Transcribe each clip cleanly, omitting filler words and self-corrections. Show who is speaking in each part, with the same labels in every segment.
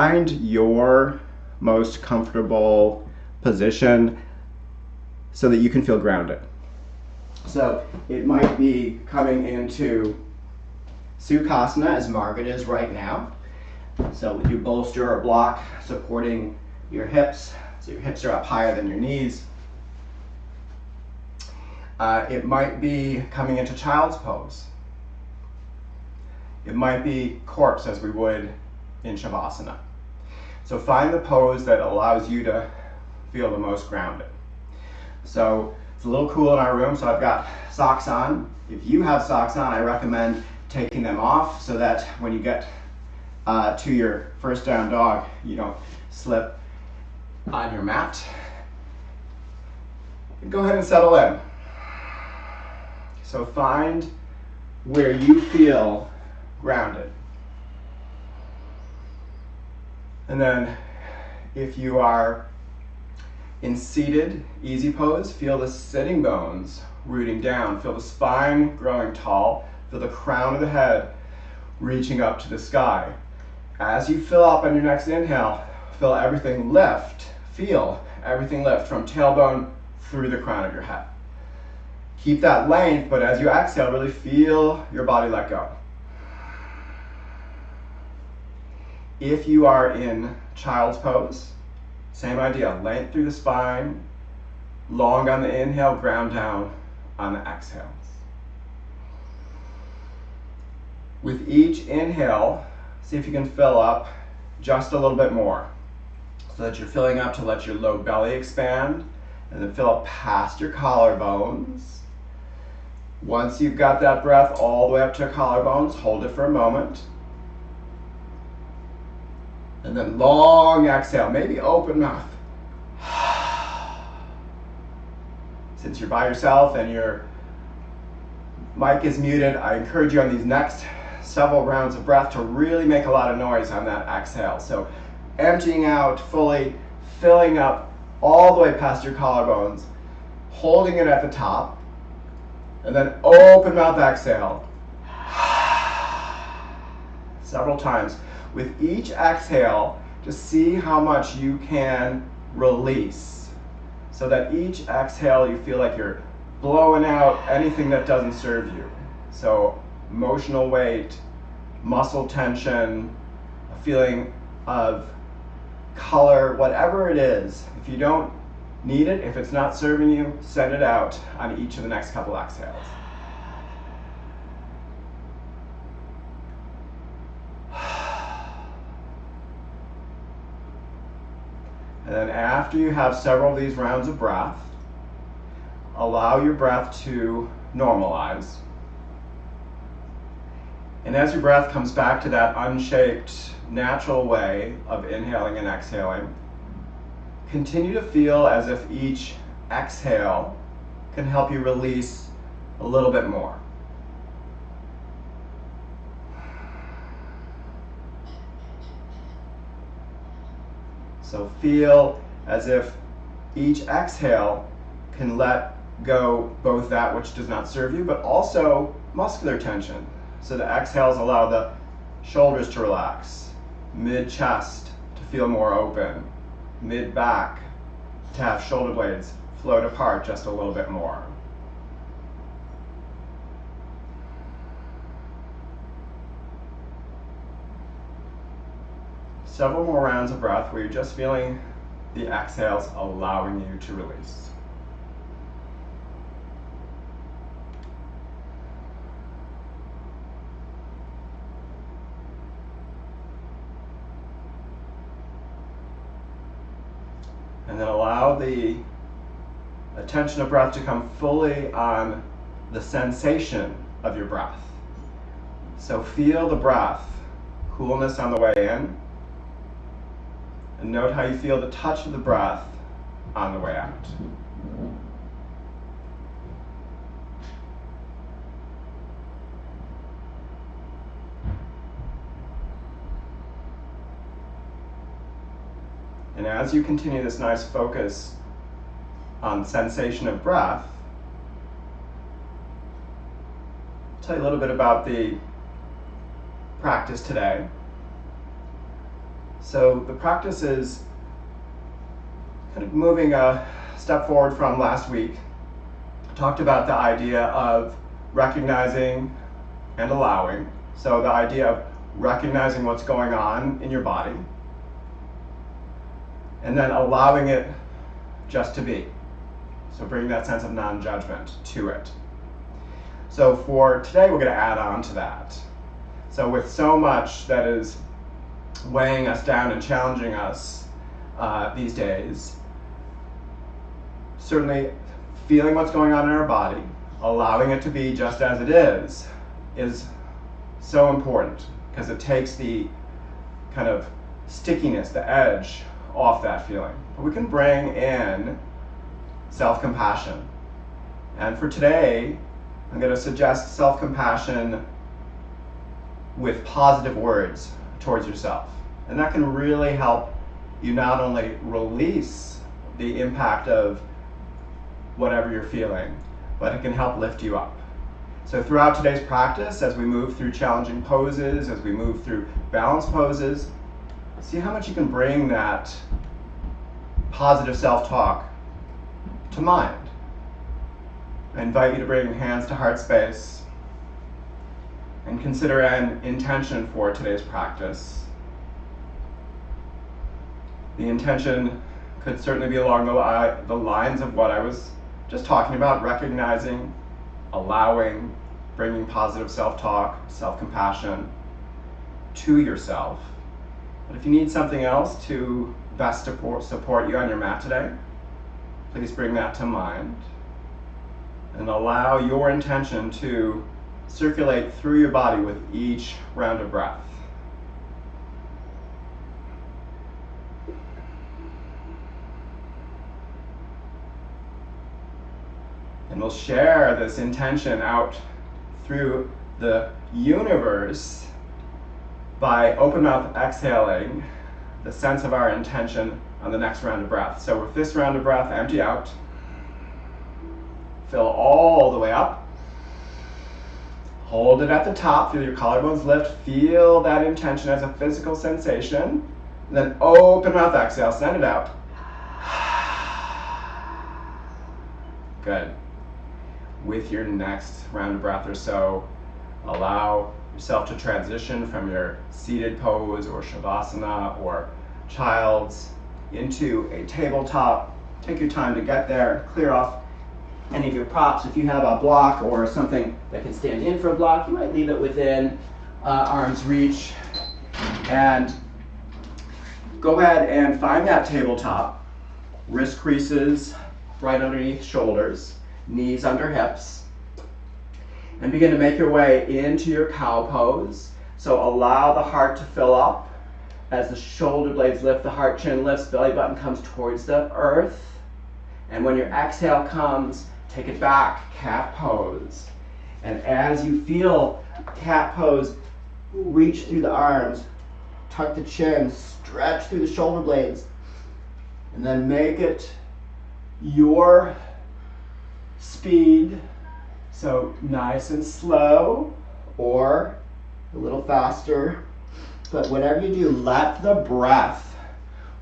Speaker 1: Find your most comfortable position so that you can feel grounded. So it might be coming into Sukhasana, as Margaret is right now. So you bolster or block, supporting your hips, so your hips are up higher than your knees. It might be coming into child's pose. It might be corpse, as we would in Shavasana. So find the pose that allows you to feel the most grounded. So it's a little cool in our room, so I've got socks on. If you have socks on, I recommend taking them off so that when you get to your first down dog, you don't slip on your mat. Go ahead and settle in. So find where you feel grounded. And then if you are in seated easy pose, feel the sitting bones rooting down. Feel the spine growing tall. Feel the crown of the head reaching up to the sky. As you fill up on your next inhale, feel everything lift. Feel everything lift from tailbone through the crown of your head. Keep that length, but as you exhale, really feel your body let go. If you are in child's pose, same idea, length through the spine, long on the inhale, ground down on the exhales. With each inhale, see if you can fill up just a little bit more, so that you're filling up to let your low belly expand, and then fill up past your collarbones. Once you've got that breath all the way up to your collarbones, hold it for a moment. And then long exhale, maybe open mouth. Since you're by yourself and your mic is muted, I encourage you on these next several rounds of breath to really make a lot of noise on that exhale. So emptying out fully, filling up all the way past your collarbones, holding it at the top, and then open mouth exhale. Several times. With each exhale, just see how much you can release, so that each exhale you feel like you're blowing out anything that doesn't serve you. So emotional weight, muscle tension, a feeling of color, whatever it is. If you don't need it, if it's not serving you, send it out on each of the next couple exhales. And then after you have several of these rounds of breath, allow your breath to normalize. And as your breath comes back to that unshaped, natural way of inhaling and exhaling, continue to feel as if each exhale can help you release a little bit more. So feel as if each exhale can let go both that which does not serve you, but also muscular tension. So the exhales allow the shoulders to relax, mid-chest to feel more open, mid-back to have shoulder blades float apart just a little bit more. Several more rounds of breath where you're just feeling the exhales allowing you to release. And then allow the attention of breath to come fully on the sensation of your breath. So feel the breath, coolness on the way in, and note how you feel the touch of the breath on the way out. And as you continue this nice focus on sensation of breath, I'll tell you a little bit about the practice today. So the practice is kind of moving a step forward from last week. I talked about the idea of recognizing and allowing. So the idea of recognizing what's going on in your body and then allowing it just to be. So bring that sense of non-judgment to it. So for today, we're going to add on to that. So with so much that is weighing us down and challenging us these days, certainly feeling what's going on in our body, allowing it to be just as it is so important because it takes the kind of stickiness, the edge off that feeling. But we can bring in self-compassion. And for today, I'm going to suggest self-compassion with positive words towards yourself. And that can really help you not only release the impact of whatever you're feeling, but it can help lift you up. So throughout today's practice, as we move through challenging poses, as we move through balance poses, see how much you can bring that positive self-talk to mind. I invite you to bring hands to heart space and consider an intention for today's practice. The intention could certainly be along the lines of what I was just talking about, recognizing, allowing, bringing positive self-talk, self-compassion to yourself. But if you need something else to best support you on your mat today, please bring that to mind and allow your intention to circulate through your body with each round of breath. And we'll share this intention out through the universe by open mouth exhaling the sense of our intention on the next round of breath. So with this round of breath, empty out. Fill all the way up. Hold it at the top, feel your collarbones lift, feel that intention as a physical sensation. And then open mouth exhale, send it out. Good. With your next round of breath or so, allow yourself to transition from your seated pose or shavasana or child's into a tabletop. Take your time to get there, clear off any of your props. If you have a block or something that can stand in for a block, you might leave it within arm's reach. And go ahead and find that tabletop. Wrist creases right underneath shoulders, knees under hips. And begin to make your way into your cow pose. So allow the heart to fill up. As the shoulder blades lift, the heart chin lifts, belly button comes towards the earth. And when your exhale comes, take it back, cat pose. And as you feel cat pose, reach through the arms, tuck the chin, stretch through the shoulder blades, and then make it your speed. So nice and slow, or a little faster. But whatever you do, let the breath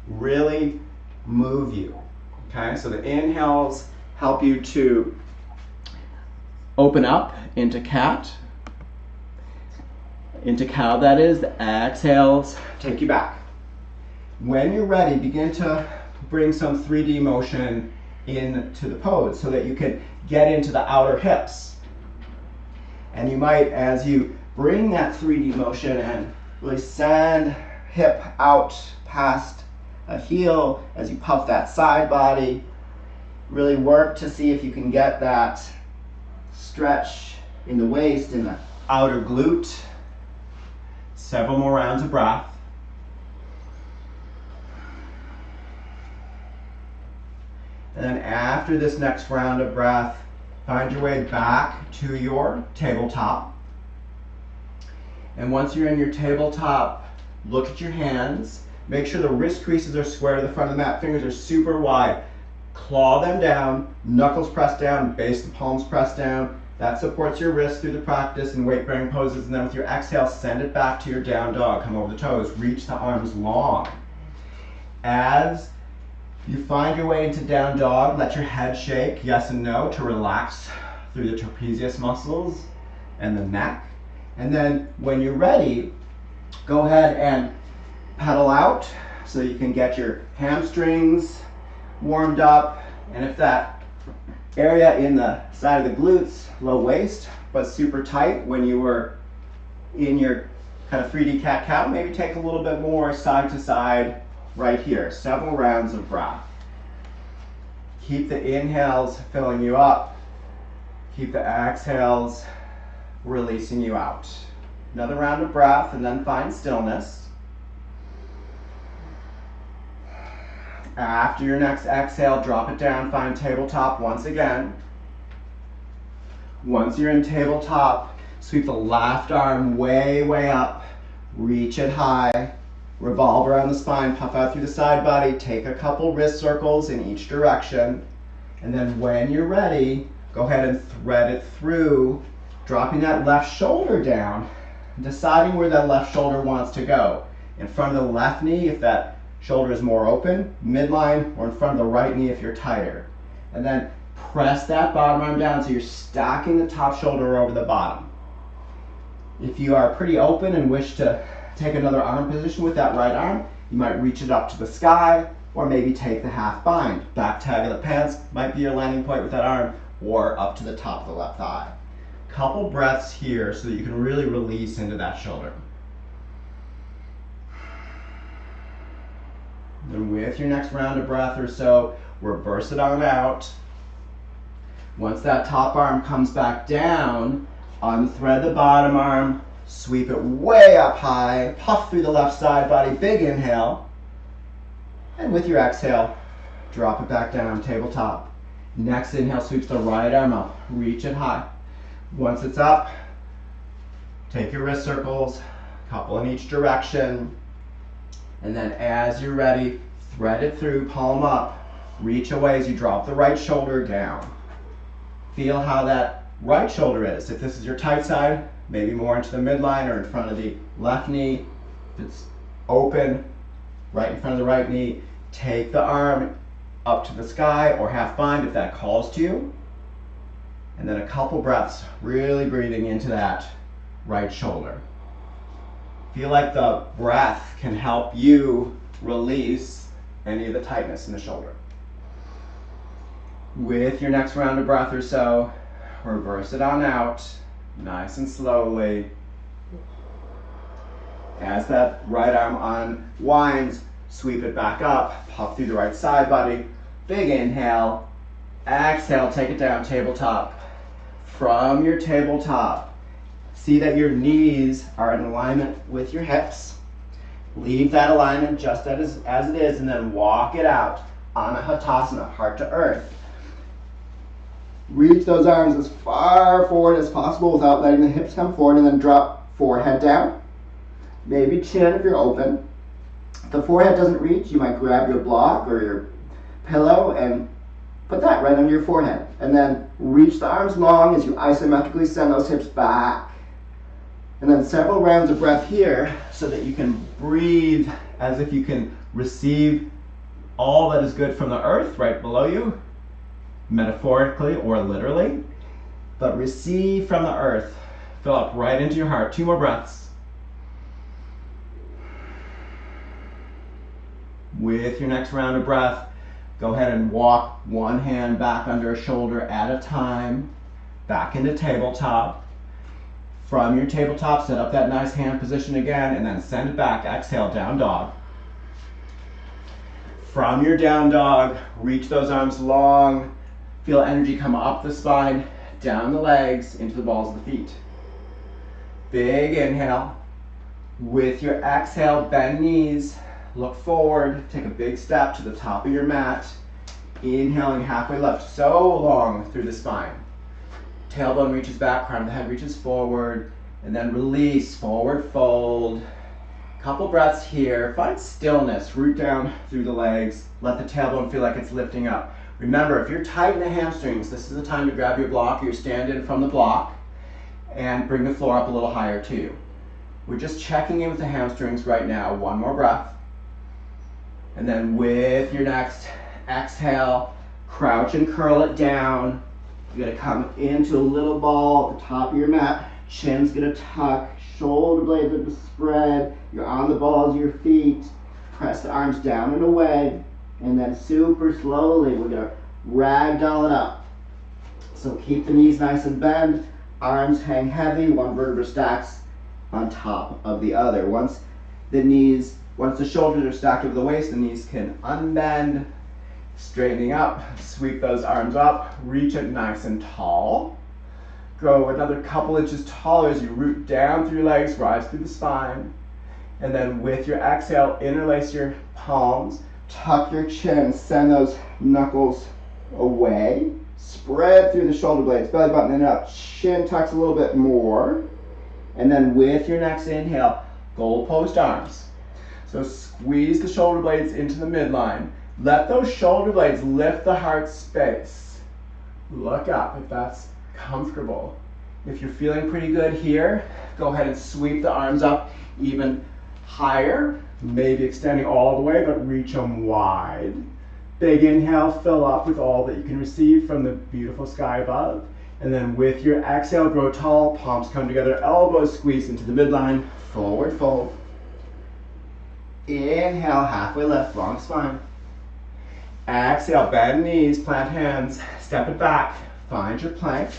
Speaker 1: really move you. Okay, so the inhales help you to open up into cat, into cow that is. The exhales take you back. When you're ready, begin to bring some 3D motion into the pose so that you can get into the outer hips. And you might, as you bring that 3D motion and really send hip out past a heel as you puff that side body, really work to see if you can get that stretch in the waist, in the outer glute. Several more rounds of breath. And then after this next round of breath, find your way back to your tabletop. And once you're in your tabletop, look at your hands. Make sure the wrist creases are square to the front of the mat. Fingers are super wide. Claw them down, knuckles pressed down, base of the palms pressed down. That supports your wrist through the practice and weight bearing poses, and then with your exhale, send it back to your down dog. Come over the toes, reach the arms long. As you find your way into down dog, let your head shake, yes and no, to relax through the trapezius muscles and the neck. And then when you're ready, go ahead and pedal out so you can get your hamstrings warmed up. And if that area in the side of the glutes, low waist, but super tight when you were in your kind of 3D cat-cow, maybe take a little bit more side to side right here. Several rounds of breath. Keep the inhales filling you up. Keep the exhales releasing you out. Another round of breath and then find stillness. After your next exhale, drop it down, find tabletop once again. Once you're in tabletop, sweep the left arm way, way up. Reach it high. Revolve around the spine, puff out through the side body. Take a couple wrist circles in each direction. And then when you're ready, go ahead and thread it through, dropping that left shoulder down, deciding where that left shoulder wants to go. In front of the left knee if that shoulder is more open, midline, or in front of the right knee if you're tighter. And then press that bottom arm down so you're stacking the top shoulder over the bottom. If you are pretty open and wish to take another arm position with that right arm, you might reach it up to the sky, or maybe take the half bind. Back tag of the pants might be your landing point with that arm, or up to the top of the left thigh. Couple breaths here so that you can really release into that shoulder. Then with your next round of breath or so, reverse it on out. Once that top arm comes back down, unthread the bottom arm, sweep it way up high, puff through the left side body, big inhale. And with your exhale, drop it back down, tabletop. Next inhale sweeps the right arm up, reach it high. Once it's up, take your wrist circles, couple in each direction. And then as you're ready, thread it through, palm up, reach away as you drop the right shoulder down. Feel how that right shoulder is. If this is your tight side, maybe more into the midline or in front of the left knee. If it's open, right in front of the right knee, take the arm up to the sky or half bind if that calls to you. And then a couple breaths, really breathing into that right shoulder. Feel like the breath can help you release any of the tightness in the shoulder. With your next round of breath or so, reverse it on out, nice and slowly. As that right arm unwinds, sweep it back up, puff through the right side body, big inhale, exhale, take it down, tabletop. From your tabletop, see that your knees are in alignment with your hips. Leave that alignment just as it is, and then walk it out, Anahatasana, heart to earth. Reach those arms as far forward as possible without letting the hips come forward, and then drop forehead down. Maybe chin if you're open. If the forehead doesn't reach, you might grab your block or your pillow and put that right under your forehead. And then reach the arms long as you isometrically send those hips back. And then several rounds of breath here so that you can breathe as if you can receive all that is good from the earth right below you, metaphorically or literally. But receive from the earth. Fill up right into your heart. 2 more breaths. With your next round of breath, go ahead and walk one hand back under a shoulder at a time, back into tabletop. From your tabletop, set up that nice hand position again, and then send it back. Exhale, down dog. From your down dog, reach those arms long. Feel energy come up the spine, down the legs, into the balls of the feet. Big inhale. With your exhale, bend knees. Look forward, take a big step to the top of your mat. Inhaling halfway left, so long through the spine. Tailbone reaches back, crown of the head reaches forward, and then release, forward fold. Couple breaths here, find stillness, root down through the legs. Let the tailbone feel like it's lifting up. Remember, if you're tight in the hamstrings, this is the time to grab your block or your stand-in from the block and bring the floor up a little higher too. We're just checking in with the hamstrings right now. One more breath. And then with your next exhale, crouch and curl it down. You're gonna come into a little ball at the top of your mat. Chin's gonna tuck, shoulder blades are spread. You're on the balls of your feet. Press the arms down and away. And then super slowly, we're gonna ragdoll it up. So keep the knees nice and bent. Arms hang heavy. One vertebra stacks on top of the other. Once the shoulders are stacked over the waist, the knees can unbend. Straightening up, sweep those arms up, reach it nice and tall. Go another couple inches taller as you root down through your legs, rise through the spine. And then with your exhale, interlace your palms, tuck your chin, send those knuckles away. Spread through the shoulder blades, belly button and up, chin tucks a little bit more. And then with your next inhale, goalpost arms. So squeeze the shoulder blades into the midline. Let those shoulder blades lift the heart space. Look up if that's comfortable. If you're feeling pretty good here, go ahead and sweep the arms up even higher, maybe extending all the way, but reach them wide. Big inhale, fill up with all that you can receive from the beautiful sky above. And then with your exhale, grow tall, palms come together, elbows squeeze into the midline, forward fold. Inhale, halfway lift, long spine. Exhale, bend knees, plant hands, step it back, find your plank.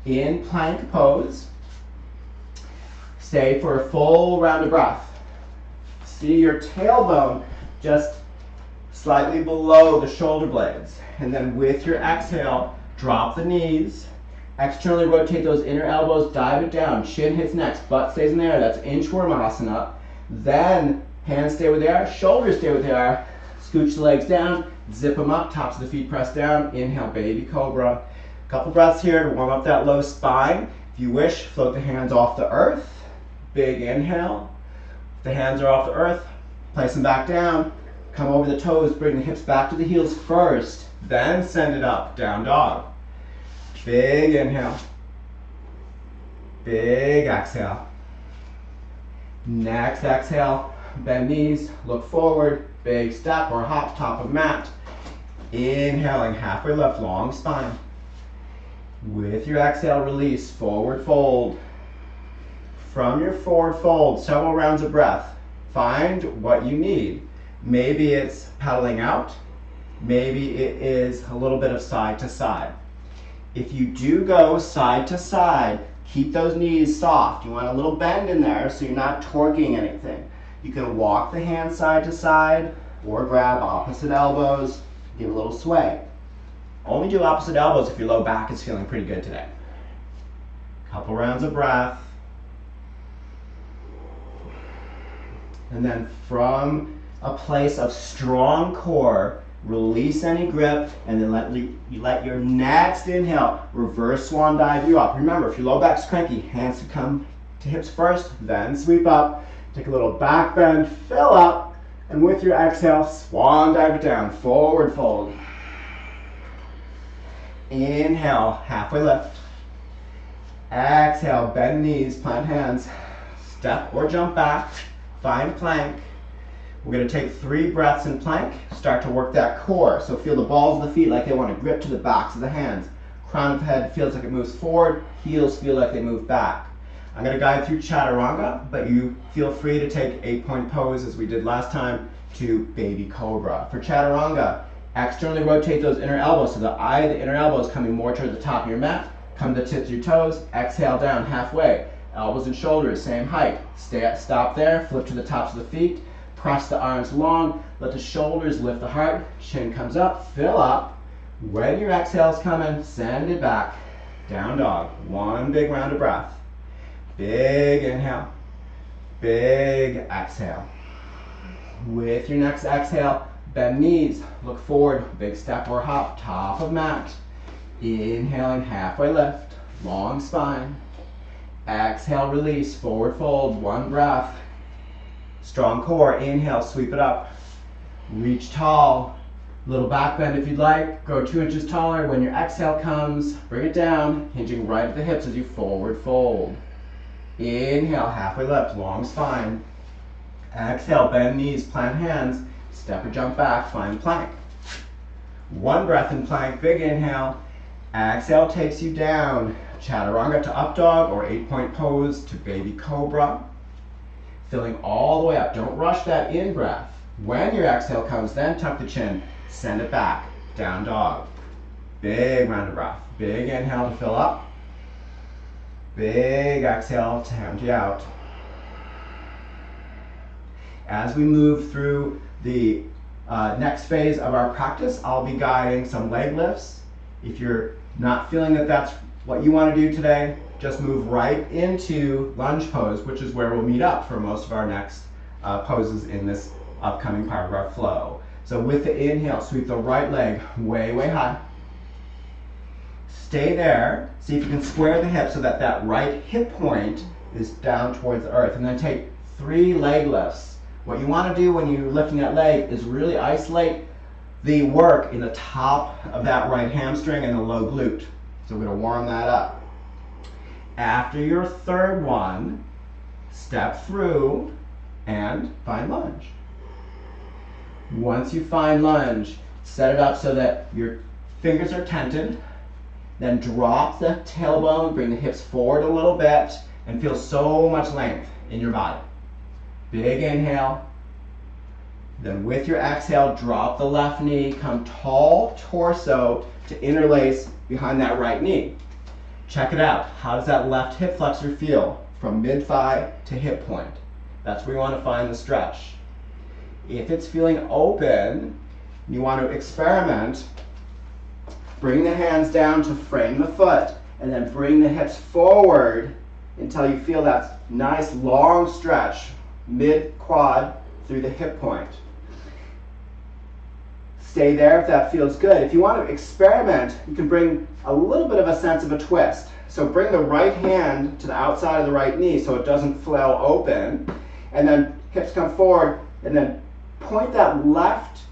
Speaker 1: In plank pose, stay for a full round of breath. See your tailbone just slightly below the shoulder blades. And then with your exhale, drop the knees, externally rotate those inner elbows, dive it down, chin hits next, butt stays in the air, that's Inchworm Asana. Then hands stay where they are, shoulders stay where they are. Scooch the legs down, zip them up, tops of the feet press down. Inhale, baby cobra. Couple breaths here to warm up that low spine. If you wish, float the hands off the earth. Big inhale. If the hands are off the earth, place them back down. Come over the toes, bring the hips back to the heels first, then send it up, down dog. Big inhale. Big exhale. Next exhale, bend knees, look forward. Big step or hop, top of mat. Inhaling, halfway lift, long spine. With your exhale, release, forward fold. From your forward fold, several rounds of breath. Find what you need. Maybe it's pedaling out. Maybe it is a little bit of side to side. If you do go side to side, keep those knees soft. You want a little bend in there so you're not torquing anything. You can walk the hands side to side or grab opposite elbows, give a little sway. Only do opposite elbows if your low back is feeling pretty good today. Couple rounds of breath. And then from a place of strong core, release any grip, and then let your next inhale reverse swan dive you up. Remember, if your low back's cranky, hands to come to hips first, then sweep up. Take a little back bend, fill up, and with your exhale, swan dive it down, forward fold. Inhale, halfway lift. Exhale, bend knees, plant hands, step or jump back, find plank. We're going to take 3 breaths in plank, start to work that core. So feel the balls of the feet like they want to grip to the backs of the hands. Crown of the head feels like it moves forward, heels feel like they move back. I'm going to guide through Chaturanga, but you feel free to take 8-point pose as we did last time to baby cobra. For Chaturanga, externally rotate those inner elbows so the eye of the inner elbow is coming more towards the top of your mat. Come to the tips of your toes, exhale down halfway. Elbows and shoulders, same height. Stop there, flip to the tops of the feet. Press the arms long, let the shoulders lift the heart, chin comes up, fill up. When your exhale's coming, send it back. Down dog, 1 big round of breath. Big inhale, big exhale. With your next exhale, bend knees, look forward, big step or hop, top of mat. Inhaling, halfway lift, long spine. Exhale, release, forward fold, 1 breath. Strong core, inhale, sweep it up. Reach tall. Little back bend if you'd like. Go 2 inches taller. When your exhale comes, bring it down, hinging right at the hips as you forward fold. Inhale, halfway lift, long spine. Exhale, bend knees, plant hands, step or jump back, find plank. 1 breath in plank, big inhale. Exhale takes you down. Chaturanga to up dog or 8-point pose to baby cobra. Filling all the way up. Don't rush that in breath. When your exhale comes, then tuck the chin. Send it back. Down dog. Big round of breath. Big inhale to fill up. Big exhale to empty out. As we move through the next phase of our practice, I'll be guiding some leg lifts. If you're not feeling that that's what you want to do today, just move right into lunge pose, which is where we'll meet up for most of our next poses in this upcoming part of our flow. So with the inhale, sweep the right leg way, way high. Stay there. See if you can square the hip so that that right hip point is down towards the earth. And then take 3 leg lifts. What you want to do when you're lifting that leg is really isolate the work in the top of that right hamstring and the low glute. So we're going to warm that up. After your 3rd one, step through and find lunge. Once you find lunge, set it up so that your fingers are tented. Then drop the tailbone, bring the hips forward a little bit, and feel so much length in your body. Big inhale. Then with your exhale, drop the left knee, come tall torso to interlace behind that right knee. Check it out. How does that left hip flexor feel from mid-thigh to hip point? That's where you want to find the stretch. If it's feeling open, you want to experiment. Bring the hands down to frame the foot, and then bring the hips forward until you feel that nice long stretch mid-quad through the hip point. Stay there if that feels good. If you want to experiment, you can bring a little bit of a sense of a twist. So bring the right hand to the outside of the right knee so it doesn't flail open, and then hips come forward, and then point that left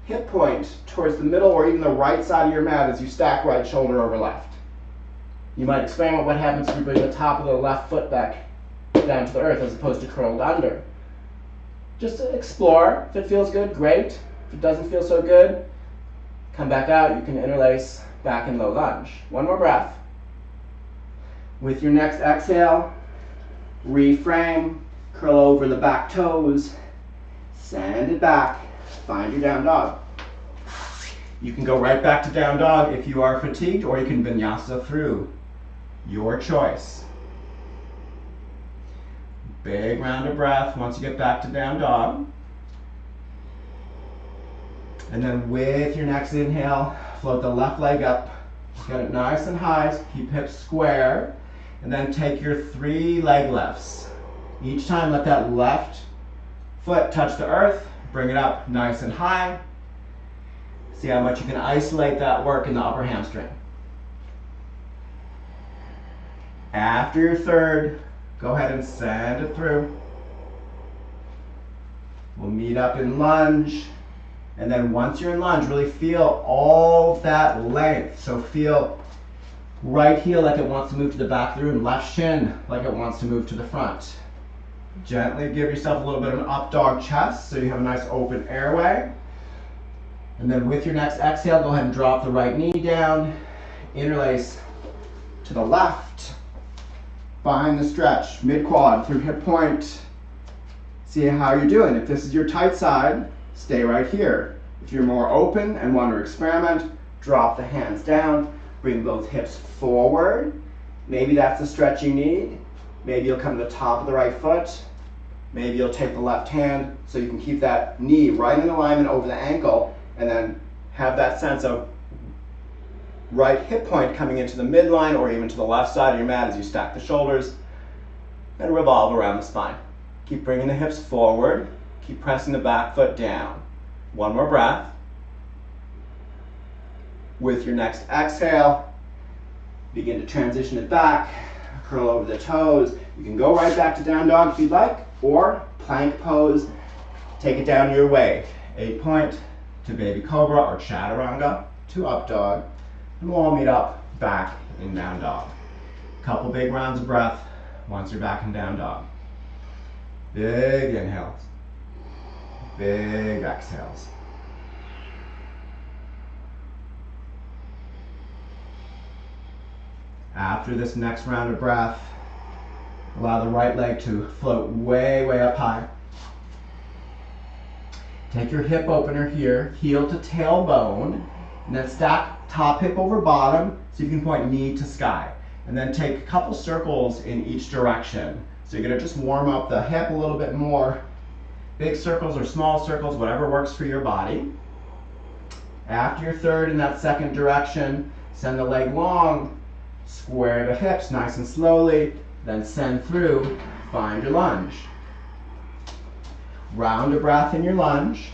Speaker 1: hip point towards the middle or even the right side of your mat as you stack right shoulder over left. You might experiment what happens if you bring the top of the left foot back down to the earth as opposed to curled under. Just to explore. If it feels good, great. If it doesn't feel so good, come back out. You can interlace back in low lunge. 1 more breath. With your next exhale, reframe, curl over the back toes, send it back, find your down dog. You can go right back to down dog if you are fatigued, or you can vinyasa through. Your choice. Big round of breath once you get back to down dog. And then with your next inhale, float the left leg up. Get it nice and high, keep hips square. And then take your 3 leg lifts. Each time let that left foot touch the earth, bring it up nice and high. See how much you can isolate that work in the upper hamstring. After your 3rd, go ahead and send it through. We'll meet up in lunge. And then once you're in lunge, really feel all that length. So feel right heel like it wants to move to the back of the room, left shin like it wants to move to the front. Gently give yourself a little bit of an up dog chest so you have a nice open airway. And then with your next exhale, go ahead and drop the right knee down, interlace to the left. Find the stretch, mid-quad through hip point. See how you're doing. If this is your tight side, stay right here. If you're more open and want to experiment, drop the hands down, bring both hips forward. Maybe that's the stretch you need. Maybe you'll come to the top of the right foot. Maybe you'll take the left hand so you can keep that knee right in alignment over the ankle, and then have that sense of right hip point coming into the midline or even to the left side of your mat as you stack the shoulders and revolve around the spine. Keep bringing the hips forward. Keep pressing the back foot down. 1 more breath. With your next exhale, begin to transition it back. Curl over the toes. You can go right back to down dog if you'd like, or plank pose. Take it down your way. 8 point to baby cobra or chaturanga to up dog. And we'll all meet up back in down dog. Couple big rounds of breath once you're back in down dog. Big inhales, big exhales. After this next round of breath, allow the right leg to float way, way up high. Take your hip opener here, heel to tailbone, and then stack top hip over bottom so you can point knee to sky. And then take a couple circles in each direction. So you're gonna just warm up the hip a little bit more. Big circles or small circles, whatever works for your body. After your third in that second direction, send the leg long, square the hips nice and slowly, then send through, find your lunge. Round of breath in your lunge.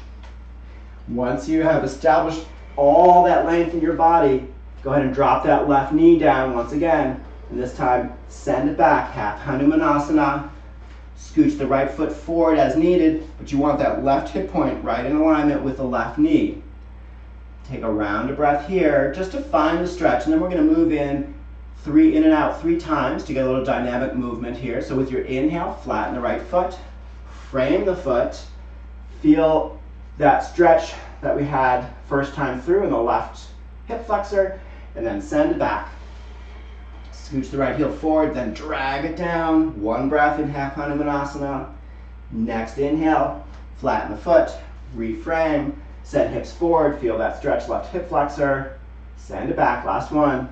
Speaker 1: Once you have established all that length in your body, go ahead and drop that left knee down once again, and this time send it back, half Hanumanasana. Scooch the right foot forward as needed, but you want that left hip point right in alignment with the left knee. Take a round of breath here just to find the stretch, and then we're going to move in and out 3 times to get a little dynamic movement here. So with your inhale, flatten the right foot, frame the foot, feel that stretch that we had first time through in the left hip flexor, and then send it back. Scooch the right heel forward, then drag it down. 1 breath in half Hanumanasana. Next inhale, flatten the foot, reframe, send hips forward, feel that stretch left hip flexor, send it back, last one.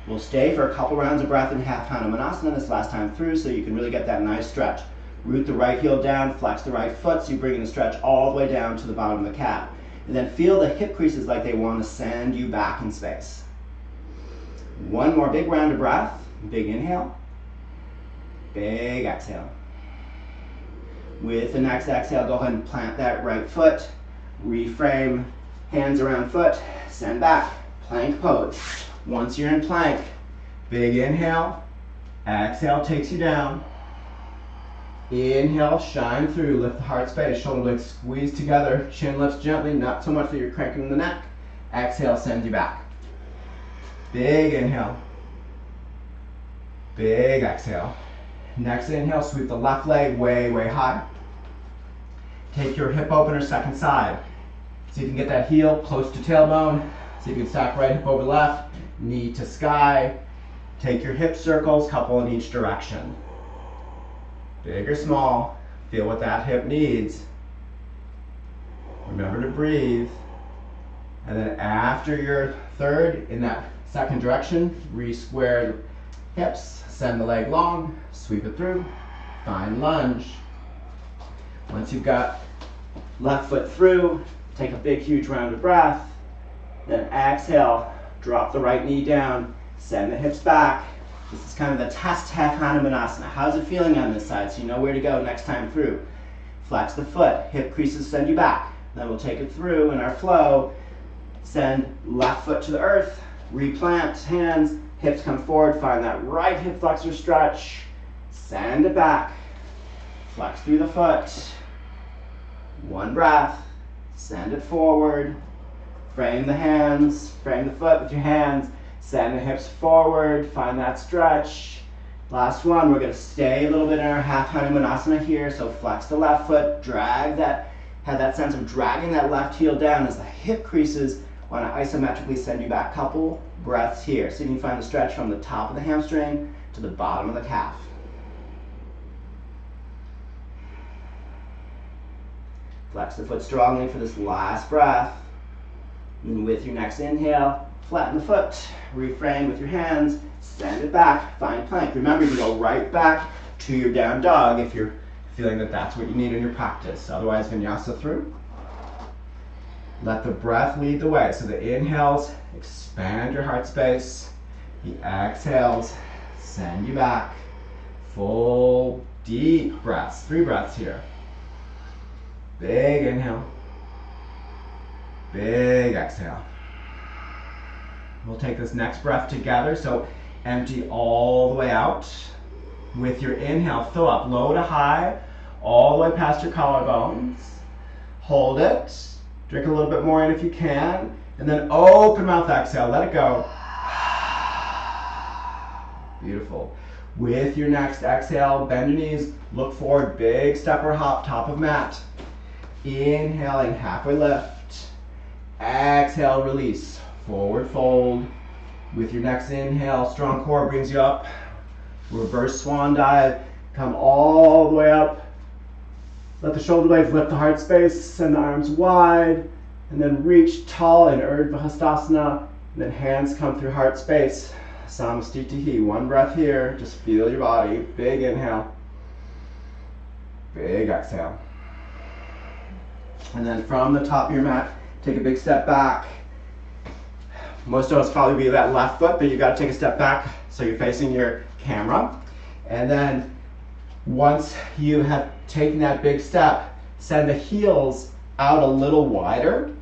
Speaker 1: We'll stay for a couple rounds of breath in half Hanumanasana this last time through so you can really get that nice stretch. Root the right heel down, flex the right foot so you bring the stretch all the way down to the bottom of the calf. And then feel the hip creases like they want to send you back in space. 1 more big round of breath. Big inhale, big exhale. With the next exhale, go ahead and plant that right foot, reframe, hands around foot, send back, plank pose. Once you're in plank, big inhale, exhale takes you down. Inhale, shine through, lift the heart space, shoulder blades squeeze together, chin lifts gently, not so much that you're cranking the neck. Exhale, send you back. Big inhale, big exhale. Next inhale, sweep the left leg way, way high. Take your hip opener second side. So you can get that heel close to tailbone. So you can stack right hip over left, knee to sky. Take your hip circles, couple in each direction. Big or small, feel what that hip needs. Remember to breathe. And then after your third, in that second direction, re-square the hips, send the leg long, sweep it through, find lunge. Once you've got left foot through, take a big, huge round of breath. Then exhale, drop the right knee down, send the hips back. This is kind of the test half Hanumanasana. How's it feeling on this side so you know where to go next time through? Flex the foot, hip creases send you back. Then we'll take it through in our flow. Send left foot to the earth, replant hands, hips come forward, find that right hip flexor stretch, send it back, flex through the foot. 1 breath, send it forward, frame the hands, frame the foot with your hands, send the hips forward, find that stretch. Last one, we're going to stay a little bit in our half Hanumanasana here, so flex the left foot, drag that, have that sense of dragging that left heel down as the hip creases want to isometrically send you back. Couple breaths here. So you can find the stretch from the top of the hamstring to the bottom of the calf. Flex the foot strongly for this last breath. And with your next inhale, flatten the foot, reframe with your hands, send it back, find plank. Remember, you go right back to your down dog if you're feeling that that's what you need in your practice. Otherwise, vinyasa through. Let the breath lead the way. So the inhales, expand your heart space. The exhales, send you back. Full, deep breaths. 3 breaths here. Big inhale. Big exhale. We'll take this next breath together. So empty all the way out. With your inhale, fill up low to high, all the way past your collarbones. Hold it. Drink a little bit more in if you can. And then open mouth exhale, let it go. Beautiful. With your next exhale, bend your knees, look forward, big step or hop, top of mat. Inhaling, halfway lift. Exhale, release, forward fold. With your next inhale, strong core brings you up. Reverse swan dive, come all the way up. Let the shoulder blades lift the heart space, send the arms wide, and then reach tall in Urdhva Hastasana, and then hands come through heart space. Samastitihi, one breath here, just feel your body. Big inhale, big exhale. And then from the top of your mat, take a big step back. Most of us probably be that left foot, but you got to take a step back so you're facing your camera. And then once you have taken that big step, send the heels out a little wider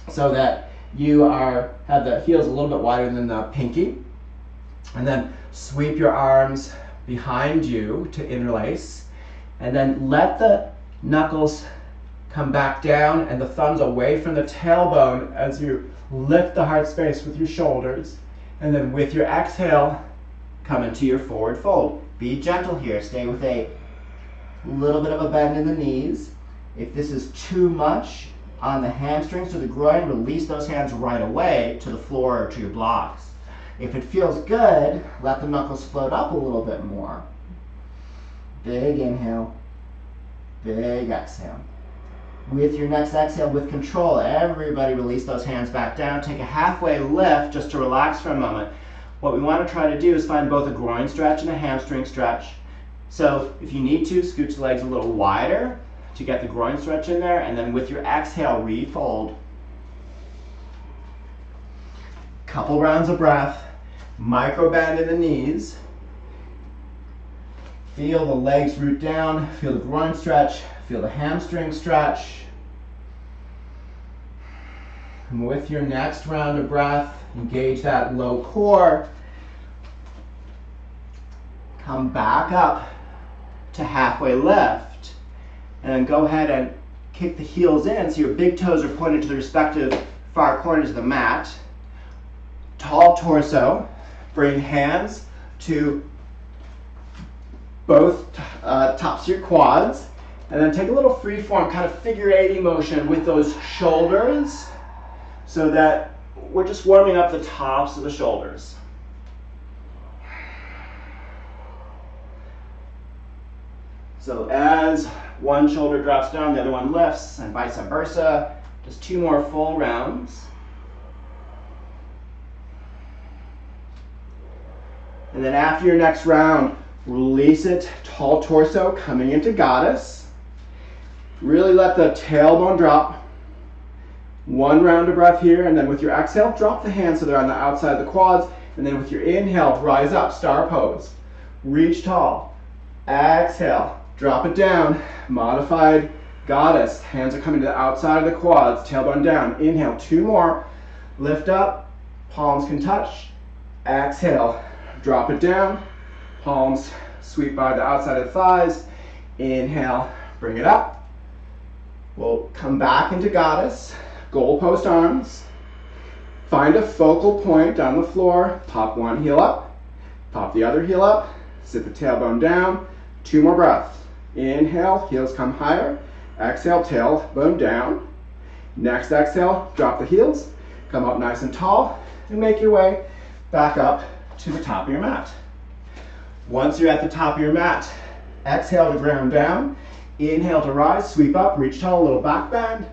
Speaker 1: so that you have the heels a little bit wider than the pinky. And then sweep your arms behind you to interlace. And then let the knuckles come back down and the thumbs away from the tailbone as you lift the heart space with your shoulders. And then with your exhale, come into your forward fold. Be gentle here. Stay with a little bit of a bend in the knees. If this is too much on the hamstrings or the groin, release those hands right away to the floor or to your blocks. If it feels good, let the knuckles float up a little bit more. Big inhale, big exhale. With your next exhale, with control, everybody release those hands back down. Take a halfway lift just to relax for a moment. What we want to try to do is find both a groin stretch and a hamstring stretch. So if you need to, scoot the legs a little wider to get the groin stretch in there, and then with your exhale, refold. Couple rounds of breath, micro bend in the knees. Feel the legs root down, feel the groin stretch, feel the hamstring stretch. And with your next round of breath, engage that low core. Come back up to halfway lift. And then go ahead and kick the heels in so your big toes are pointed to the respective far corners of the mat. Tall torso. Bring hands to both tops of your quads. And then take a little free form, kind of figure 80 motion with those shoulders so that we're just warming up the tops of the shoulders. So as one shoulder drops down, the other one lifts, and vice versa. Just 2 more full rounds. And then after your next round, release it, tall torso, coming into goddess. Really let the tailbone drop. 1 round of breath here, and then with your exhale, drop the hands so they're on the outside of the quads, and then with your inhale, rise up, star pose. Reach tall. Exhale, drop it down, modified goddess. Hands are coming to the outside of the quads, tailbone down. Inhale, 2 more. Lift up, palms can touch. Exhale, drop it down. Palms sweep by the outside of the thighs. Inhale, bring it up. We'll come back into goddess. Goalpost arms. Find a focal point on the floor. Pop one heel up. Pop the other heel up. Sit the tailbone down. 2 more breaths. Inhale, heels come higher. Exhale, tailbone down. Next exhale, drop the heels. Come up nice and tall and make your way back up to the top of your mat. Once you're at the top of your mat, exhale to ground down. Inhale to rise, sweep up, reach tall, a little back bend.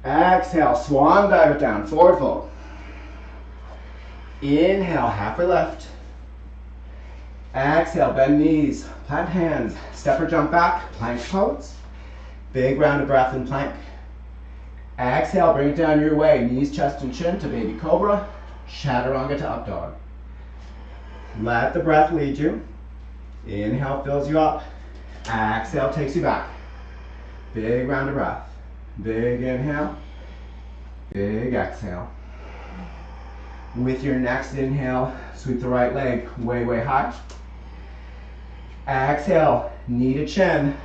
Speaker 1: Exhale, swan dive it down, forward fold. Inhale, halfway lift. Exhale, bend knees, plant hands, step or jump back, plank pose. Big round of breath in plank. Exhale, bring it down your way, knees, chest, and chin to baby cobra, chaturanga to up dog. Let the breath lead you. Inhale fills you up. Exhale takes you back. Big round of breath. Big inhale. Big exhale. With your next inhale, sweep the right leg way, way high. Exhale, knee to chin.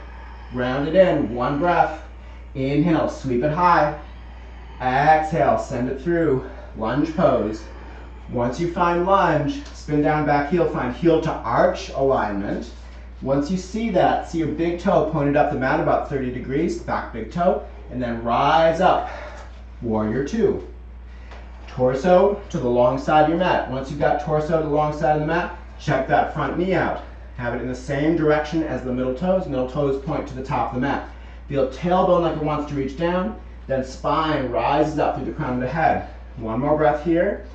Speaker 1: Round it in, 1 breath. Inhale, sweep it high. Exhale, send it through. Lunge pose. Once you find lunge, spin down, back heel, find heel to arch alignment. Once you see that, see your big toe pointed up the mat about 30 degrees, back big toe, and then rise up. Warrior two. Torso to the long side of your mat. Once you've got torso to the long side of the mat, check that front knee out. Have it in the same direction as the middle toes. Middle toes point to the top of the mat. Feel tailbone like it wants to reach down, then spine rises up through the crown of the head. One more breath here.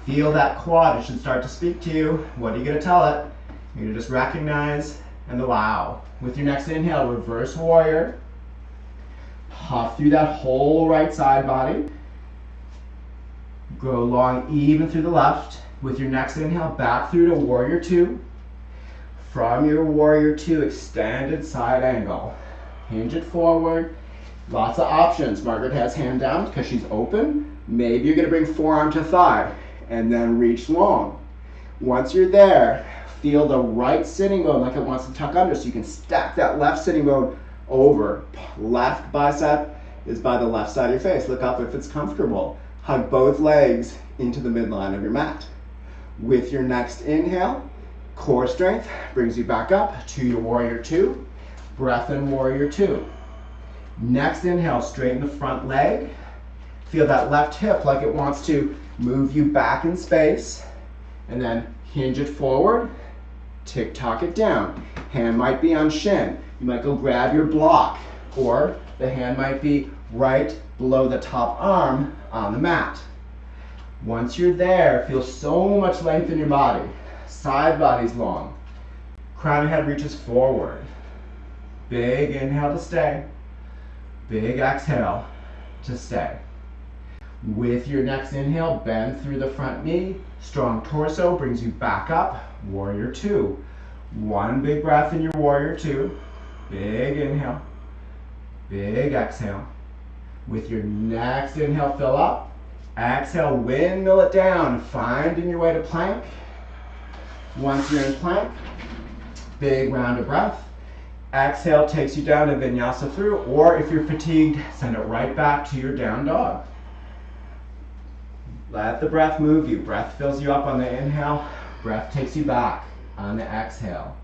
Speaker 1: Feel that quad, it should start to speak to you. What are you gonna tell it? You're gonna just recognize and allow. With your next inhale, reverse warrior. Puff through that whole right side body. Go long even through the left. With your next inhale, back through to warrior two. From your warrior two, extended side angle. Hinge it forward. Lots of options. Margaret has hand down because she's open. Maybe you're gonna bring forearm to thigh and then reach long. Once you're there, feel the right sitting bone like it wants to tuck under, so you can stack that left sitting bone over. Left bicep is by the left side of your face. Look up if it's comfortable. Hug both legs into the midline of your mat. With your next inhale, core strength brings you back up to your warrior two. Breath in warrior two. Next inhale, straighten the front leg. Feel that left hip like it wants to move you back in space. And then hinge it forward, tick-tock it down. Hand might be on shin. You might go grab your block, or the hand might be right below the top arm on the mat. Once you're there, feel so much length in your body. Side body's long. Crown of head reaches forward. Big inhale to stay. Big exhale to stay. With your next inhale, bend through the front knee. Strong torso brings you back up. Warrior two. One big breath in your warrior two. Big inhale. Big exhale. With your next inhale, fill up. Exhale, windmill it down. Finding your way to plank. Once you're in plank, big round of breath. Exhale takes you down to vinyasa through, or if you're fatigued, send it right back to your down dog. Let the breath move you. Breath fills you up on the inhale. Breath takes you back on the exhale.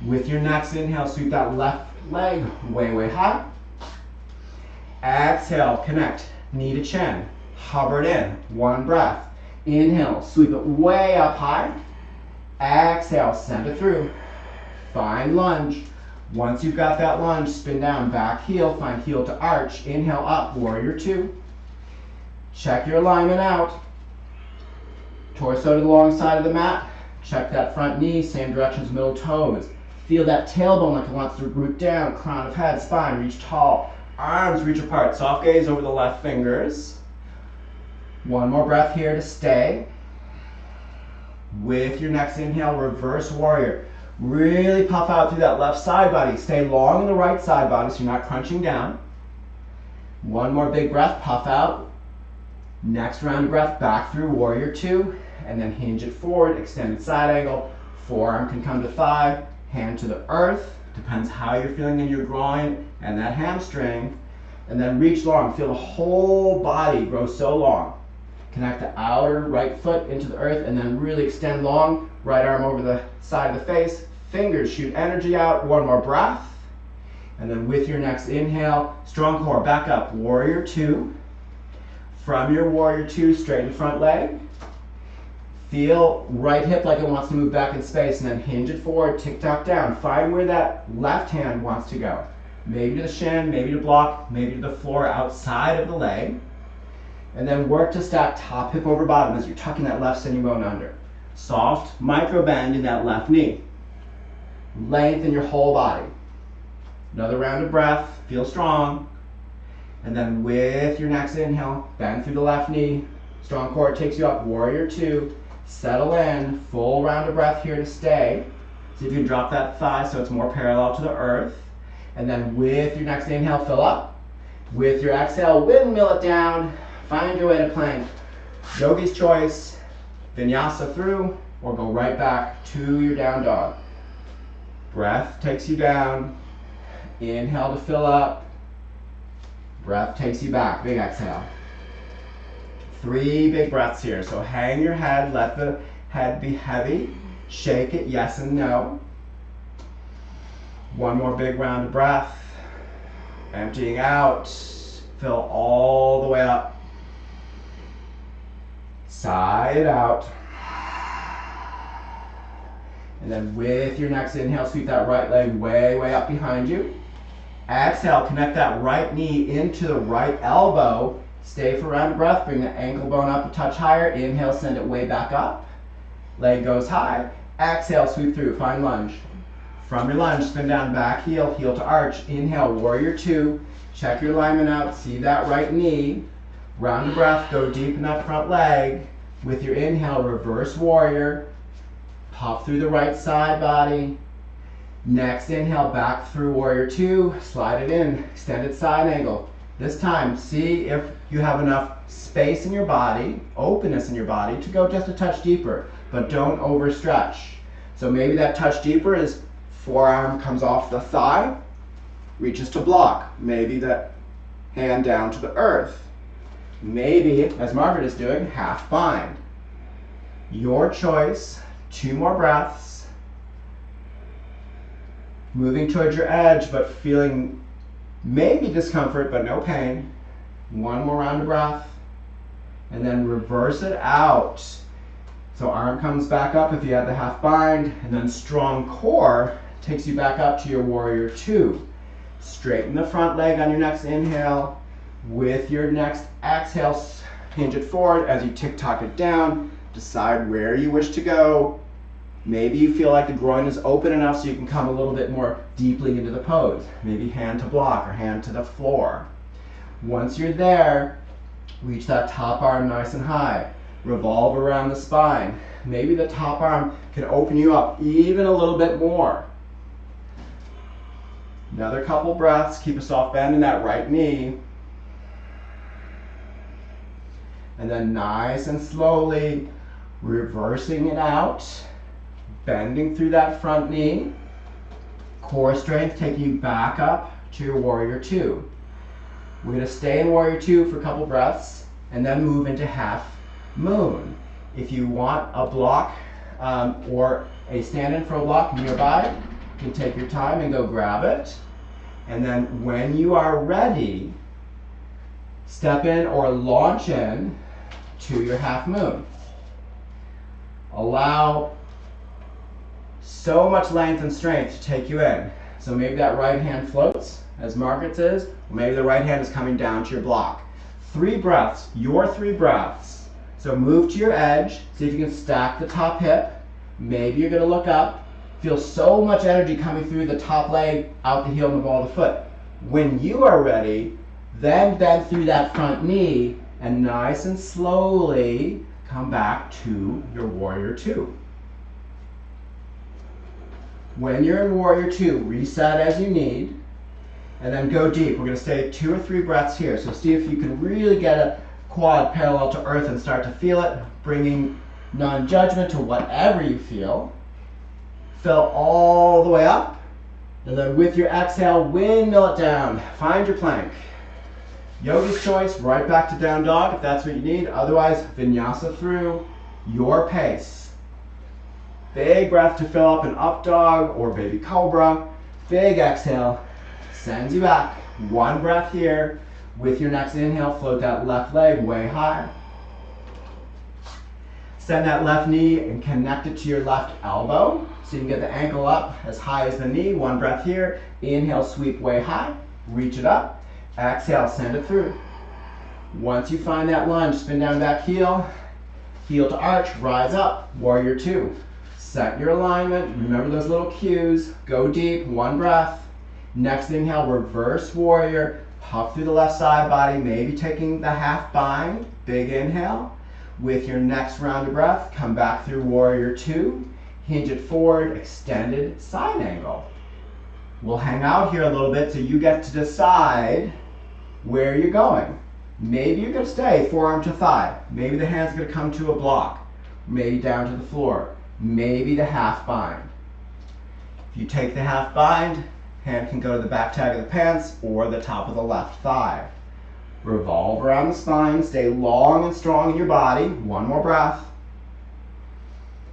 Speaker 1: With your next inhale, sweep that left leg way, way high. Exhale, connect knee to chin. Hover it in. One breath. Inhale, sweep it way up high. Exhale, send it through. Find lunge. Once you've got that lunge, spin down, back heel, find heel to arch. Inhale up, warrior two. Check your alignment out. Torso to the long side of the mat. Check that front knee, same direction as middle toes. Feel that tailbone like it wants to root down, crown of head, spine, reach tall. Arms reach apart, soft gaze over the left fingers. One more breath here to stay. With your next inhale, reverse warrior. Really puff out through that left side body. Stay long in the right side body so you're not crunching down. One more big breath, puff out. Next round of breath, back through warrior two, and then hinge it forward, extended side angle. Forearm can come to thigh, hand to the earth. Depends how you're feeling in your groin and that hamstring. And then reach long, feel the whole body grow so long. Connect the outer right foot into the earth and then really extend long. Right arm over the side of the face. Fingers shoot energy out. One more breath. And then with your next inhale, strong core, back up. Warrior two. From your warrior two, straighten front leg. Feel right hip like it wants to move back in space and then hinge it forward, tick-tock down. Find where that left hand wants to go. Maybe to the shin, maybe to block, maybe to the floor outside of the leg. And then work to stack top hip over bottom as you're tucking that left sitting bone under. Soft micro bend in that left knee. Lengthen your whole body. Another round of breath, feel strong. And then with your next inhale, bend through the left knee. Strong core takes you up, warrior two. Settle in, full round of breath here to stay. See if you can drop that thigh so it's more parallel to the earth. And then with your next inhale, fill up. With your exhale, windmill it down. Find your way to plank. Yogi's choice, vinyasa through, or go right back to your down dog. Breath takes you down. Inhale to fill up. Breath takes you back, big exhale. 3 big breaths here. So hang your head, let the head be heavy. Shake it, yes and no. 1 more big round of breath. Emptying out. Fill all the way up. Sigh it out. And then with your next inhale, sweep that right leg way, way up behind you. Exhale, connect that right knee into the right elbow. Stay for a round of breath. Bring the ankle bone up a touch higher. Inhale, send it way back up. Leg goes high. Exhale, sweep through, find lunge. From your lunge, spin down, back heel, heel to arch. Inhale, warrior 2. Check your alignment out, see that right knee. Round of breath, go deep in that front leg. With your inhale, reverse warrior. Pop through the right side body. Next inhale, back through warrior 2. Slide it in, extended side angle. This time, see if you have enough space in your body, openness in your body, to go just a touch deeper, but don't overstretch. So maybe that touch deeper is forearm comes off the thigh, reaches to block. Maybe that hand down to the earth. Maybe, as Margaret is doing, half bind. Your choice. 2 more breaths. Moving towards your edge, but feeling maybe discomfort, but no pain. 1 more round of breath. And then reverse it out. So arm comes back up if you have the half bind, and then strong core takes you back up to your warrior 2. Straighten the front leg on your next inhale. With your next exhale, hinge it forward as you tick-tock it down. Decide where you wish to go. Maybe you feel like the groin is open enough so you can come a little bit more deeply into the pose. Maybe hand to block or hand to the floor. Once you're there, reach that top arm nice and high. Revolve around the spine. Maybe the top arm can open you up even a little bit more. Another couple breaths. Keep a soft bend in that right knee. And then nice and slowly reversing it out. Bending through that front knee. Core strength taking you back up to your warrior 2. We're going to stay in warrior 2 for a couple breaths and then move into half moon. If you want a block or a stand-in for a block nearby, you can take your time and go grab it. And then when you are ready, step in or launch in to your half moon. Allow so much length and strength to take you in. So maybe that right hand floats, as Margaret's is, or maybe the right hand is coming down to your block. 3 breaths, your 3 breaths. So move to your edge, see if you can stack the top hip. Maybe you're gonna look up, feel so much energy coming through the top leg, out the heel and the ball of the foot. When you are ready, then bend through that front knee and nice and slowly come back to your warrior 2. When you're in warrior 2, reset as you need, and then go deep. We're going to stay 2 or 3 breaths here. So see if you can really get a quad parallel to earth and start to feel it, bringing non-judgment to whatever you feel. Fill all the way up, and then with your exhale, windmill it down. Find your plank. Yogi's choice, right back to down dog if that's what you need. Otherwise, vinyasa through your pace. Big breath to fill up an up dog or baby cobra. Big exhale, sends you back. 1 breath here. With your next inhale, float that left leg way high. Send that left knee and connect it to your left elbow. So you can get the ankle up as high as the knee. 1 breath here. Inhale, sweep way high. Reach it up. Exhale, send it through. Once you find that lunge, spin down back heel. Heel to arch, rise up. Warrior 2. Set your alignment. Remember those little cues. Go deep. 1 breath. Next inhale, reverse warrior. Puff through the left side body, maybe taking the half bind. Big inhale. With your next round of breath, come back through warrior 2. Hinge it forward, extended side angle. We'll hang out here a little bit so you get to decide where you're going. Maybe you're going to stay forearm to thigh. Maybe the hand's going to come to a block. Maybe down to the floor. Maybe the half bind. If you take the half bind, hand can go to the back tag of the pants or the top of the left thigh. Revolve around the spine, stay long and strong in your body. One more breath.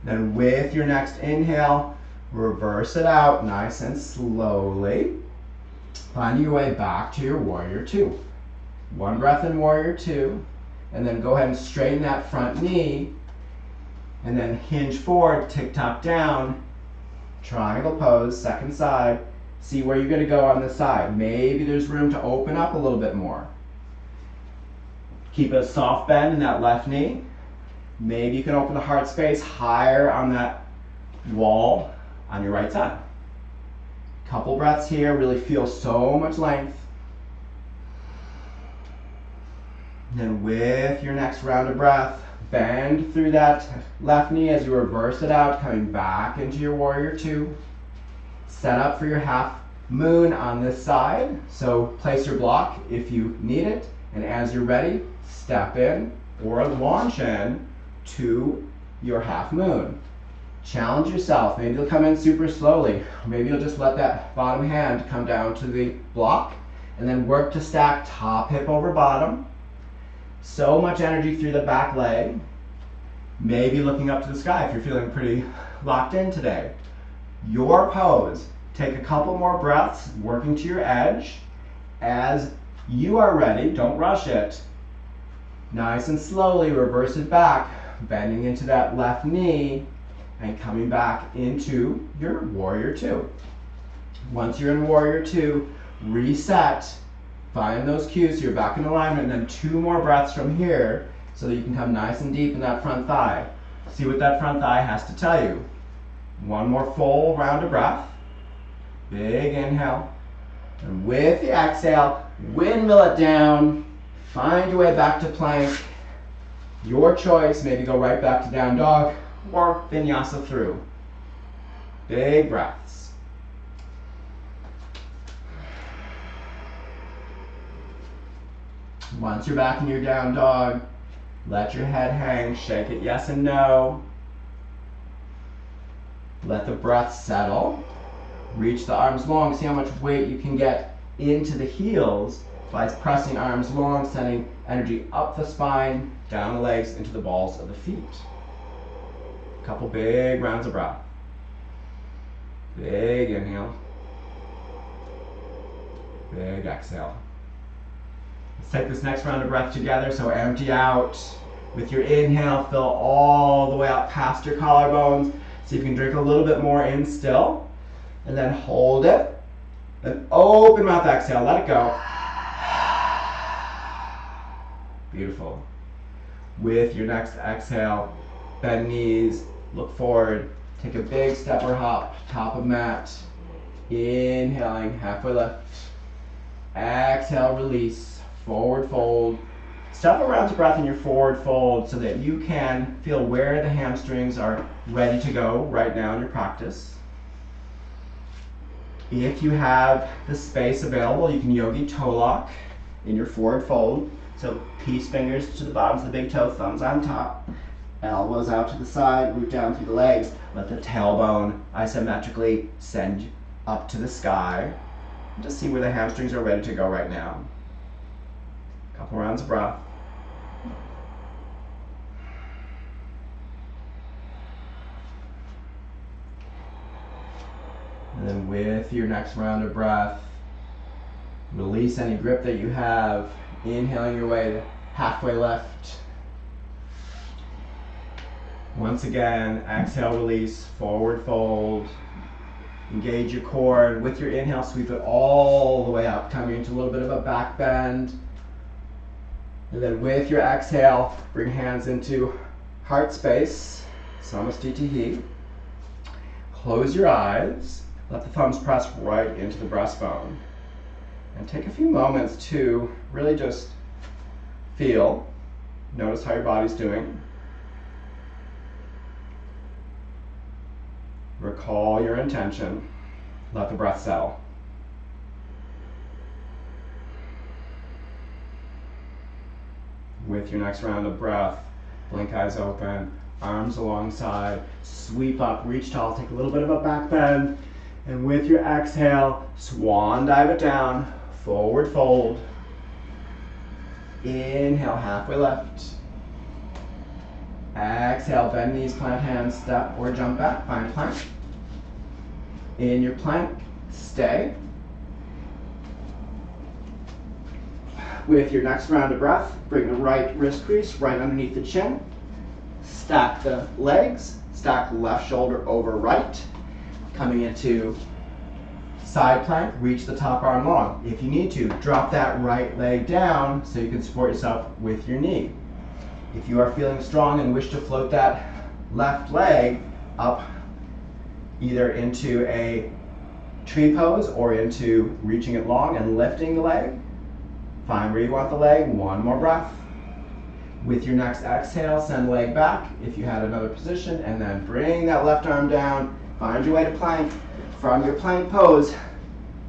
Speaker 1: Then with your next inhale, reverse it out nice and slowly. Find your way back to your warrior two. One breath in warrior two, and then go ahead and straighten that front knee, and then hinge forward, tick-tock down, triangle pose, second side. See where you're gonna go on this side. Maybe there's room to open up a little bit more. Keep a soft bend in that left knee. Maybe you can open the heart space higher on that wall on your right side. Couple breaths here, really feel so much length. And then with your next round of breath, bend through that left knee as you reverse it out, coming back into your warrior two. Set up for your half moon on this side. So place your block if you need it. And as you're ready, step in or launch in to your half moon. Challenge yourself. Maybe you'll come in super slowly. Maybe you'll just let that bottom hand come down to the block and then work to stack top hip over bottom. So much energy through the back leg. Maybe looking up to the sky if you're feeling pretty locked in today. Your pose. Take a couple more breaths, working to your edge. As you are ready, don't rush it. Nice and slowly reverse it back, bending into that left knee and coming back into your warrior two. Once you're in warrior two, reset. Find those cues so you're back in alignment, and then two more breaths from here so that you can come nice and deep in that front thigh. See what that front thigh has to tell you. One more full round of breath. Big inhale. And with the exhale, windmill it down. Find your way back to plank. Your choice, maybe go right back to down dog or vinyasa through. Big breaths. Once you're back in your down dog, let your head hang, shake it yes and no. Let the breath settle. Reach the arms long, see how much weight you can get into the heels by pressing arms long, sending energy up the spine, down the legs, into the balls of the feet. A couple big rounds of breath. Big inhale. Big exhale. Let's take this next round of breath together. So empty out. With your inhale, fill all the way up past your collarbones. See if you can drink a little bit more in still. And then hold it. Then open mouth exhale, let it go. Beautiful. With your next exhale, bend knees, look forward, take a big step or hop, top of mat. Inhaling, halfway lift. Exhale, release, forward fold. Several rounds of breath in your forward fold so that you can feel where the hamstrings are ready to go right now in your practice. If you have the space available, you can yogi toe lock in your forward fold. So peace fingers to the bottoms of the big toe, thumbs on top, elbows out to the side, root down through the legs. Let the tailbone isometrically send up to the sky. Just see where the hamstrings are ready to go right now. Couple rounds of breath. And then with your next round of breath, release any grip that you have, inhaling your way to halfway left. Once again, exhale, release, forward fold. Engage your core, and with your inhale, sweep it all the way up, coming into a little bit of a back bend. And then with your exhale, bring hands into heart space, Samastitihi. Close your eyes. Let the thumbs press right into the breastbone. And take a few moments to really just feel. Notice how your body's doing. Recall your intention. Let the breath settle. With your next round of breath, blink eyes open, arms alongside, sweep up, reach tall, take a little bit of a back bend. And with your exhale, swan dive it down, forward fold. Inhale, halfway lift. Exhale, bend knees, plant hands, step or jump back, find plank. In your plank, stay. With your next round of breath, bring the right wrist crease right underneath the chin. Stack the legs, stack left shoulder over right. Coming into side plank, reach the top arm long. If you need to, drop that right leg down so you can support yourself with your knee. If you are feeling strong and wish to float that left leg up either into a tree pose or into reaching it long and lifting the leg, find where you want the leg, one more breath. With your next exhale, send the leg back if you had another position, and then bring that left arm down, find your way to plank. From your plank pose,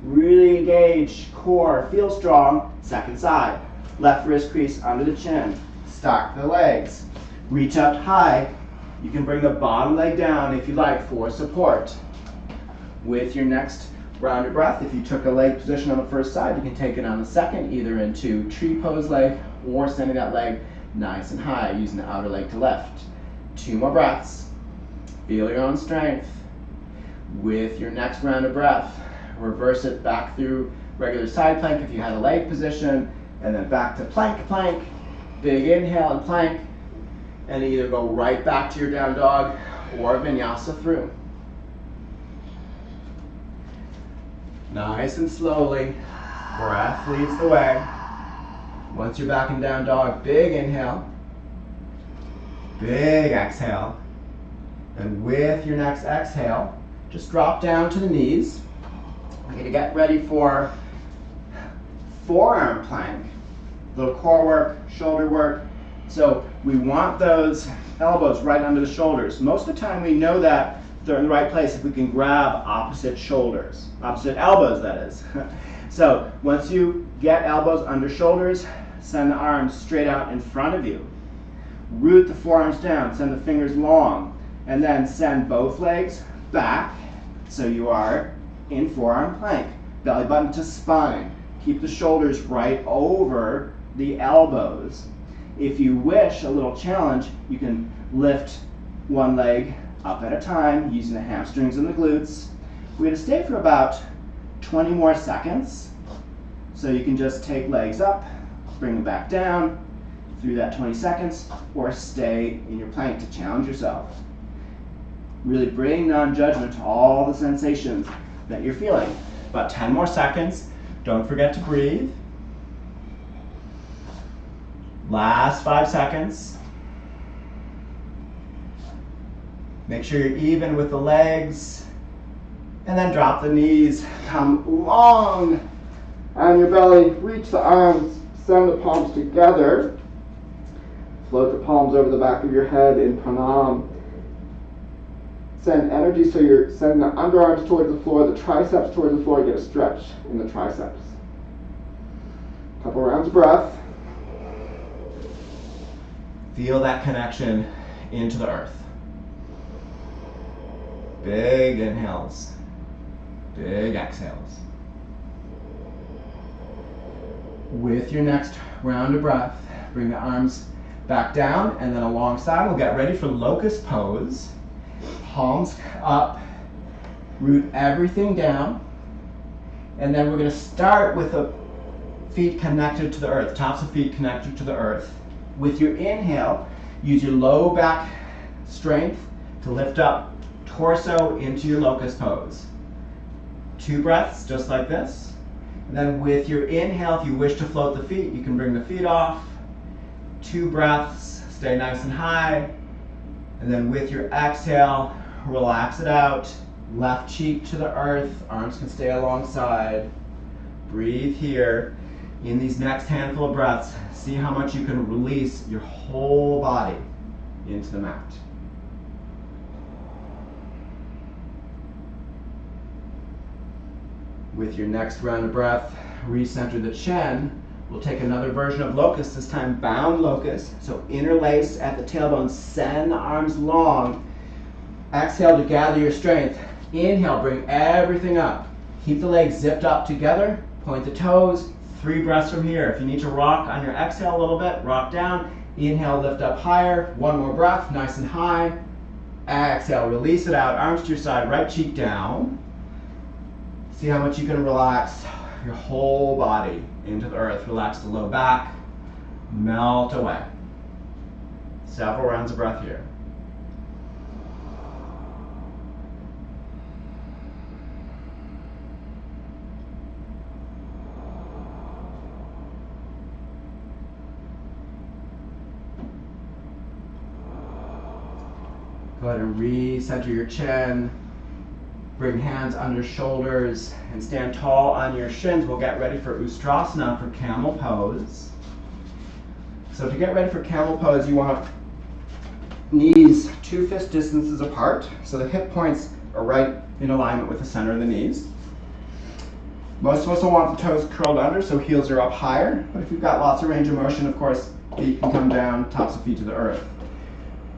Speaker 1: really engage core, feel strong, second side. Left wrist crease under the chin, stack the legs, reach up high. You can bring the bottom leg down if you like for support. With your next round of breath, if you took a leg position on the first side, you can take it on the second, either into tree pose leg or sending that leg nice and high, using the outer leg to lift. 2 more breaths. Feel your own strength. With your next round of breath, reverse it back through regular side plank if you had a leg position, and then back to plank, plank. Big inhale and plank, and either go right back to your down dog or vinyasa through. Nice and slowly, breath leads the way. Once you're back in down dog, big inhale, big exhale, and with your next exhale, just drop down to the knees. We're going to get ready for forearm plank. Little core work, shoulder work. So we want those elbows right under the shoulders. Most of the time we know that they're in the right place if we can grab opposite shoulders, opposite elbows that is. So once you get elbows under shoulders, send the arms straight out in front of you. Root the forearms down, send the fingers long, and then send both legs back so you are in forearm plank. Belly button to spine. Keep the shoulders right over the elbows. If you wish, a little challenge, you can lift one leg up at a time using the hamstrings and the glutes. We're going to stay for about 20 more seconds. So you can just take legs up, bring them back down through that 20 seconds, or stay in your plank to challenge yourself. Really bring non-judgment to all the sensations that you're feeling. About 10 more seconds. Don't forget to breathe. Last 5 seconds. Make sure you're even with the legs. And then drop the knees. Come long on your belly. Reach the arms. Send the palms together. Float the palms over the back of your head in pranam. Send energy so you're sending the underarms towards the floor, the triceps towards the floor. Get a stretch in the triceps. Couple rounds of breath. Feel that connection into the earth. Big inhales, big exhales. With your next round of breath, bring the arms back down and then alongside. We'll get ready for locust pose. Palms up, root everything down, and then we're going to start with the feet connected to the earth, tops of feet connected to the earth. With your inhale, use your low back strength to lift up torso into your locust pose. 2 breaths, just like this. And then with your inhale, if you wish to float the feet, you can bring the feet off. 2 breaths, stay nice and high. And then with your exhale, relax it out. Left cheek to the earth, arms can stay alongside. Breathe here. In these next handful of breaths, see how much you can release your whole body into the mat. With your next round of breath, recenter the chin. We'll take another version of locust, this time bound locust. So interlace at the tailbone, send the arms long. Exhale to gather your strength. Inhale, bring everything up. Keep the legs zipped up together, point the toes, 3 breaths from here. If you need to rock on your exhale a little bit, rock down. Inhale, lift up higher. 1 more breath, nice and high. Exhale, release it out. Arms to your side, right cheek down. See how much you can relax your whole body into the earth. Relax the low back. Melt away. Several rounds of breath here. Go ahead and recenter your chin. Bring hands under shoulders and stand tall on your shins. We'll get ready for Ustrasana, for camel pose. So to get ready for camel pose, you want knees 2 fist distances apart. So the hip points are right in alignment with the center of the knees. Most of us will want the toes curled under, so heels are up higher. But if you've got lots of range of motion, of course, feet can come down, tops of feet to the earth.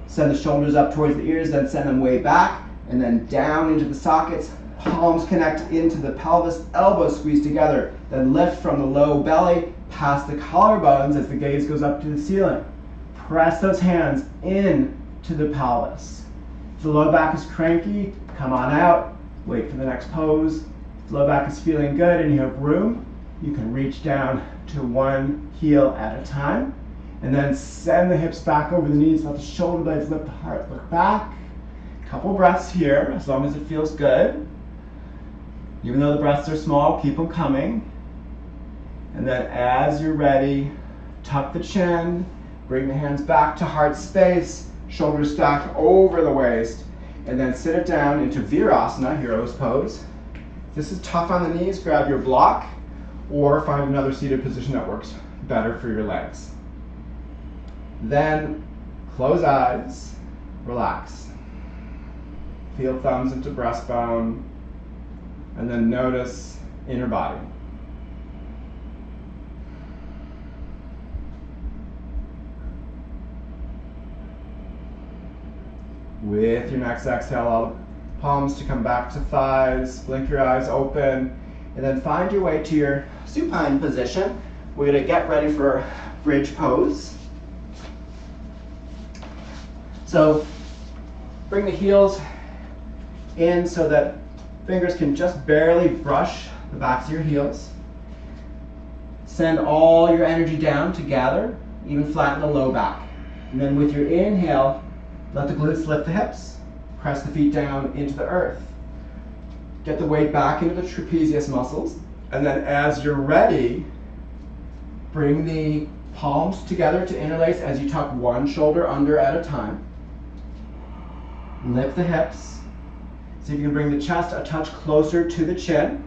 Speaker 1: Send the shoulders up towards the ears, then send them way back, and then down into the sockets. Palms connect into the pelvis, elbows squeeze together, then lift from the low belly past the collarbones as the gaze goes up to the ceiling. Press those hands in to the pelvis. If the low back is cranky, come on out, wait for the next pose. If the low back is feeling good and you have room, you can reach down to 1 heel at a time. And then send the hips back over the knees, let the shoulder blades lift the heart. Look back. Couple breaths here, as long as it feels good. Even though the breaths are small, keep them coming. And then as you're ready, tuck the chin, bring the hands back to heart space, shoulders stacked over the waist, and then sit it down into Virasana, hero's pose. If this is tough on the knees, grab your block, or find another seated position that works better for your legs. Then close eyes, relax. Feel thumbs into breastbone, and then notice inner body. With your next exhale, allow the palms to come back to thighs, blink your eyes open, and then find your way to your supine position. We're going to get ready for bridge pose. So bring the heels in so that fingers can just barely brush the backs of your heels. Send all your energy down to gather, even flatten the low back. And then with your inhale, let the glutes lift the hips. Press the feet down into the earth. Get the weight back into the trapezius muscles. And then as you're ready, bring the palms together to interlace as you tuck 1 shoulder under at a time. Lift the hips. See if you can bring the chest a touch closer to the chin.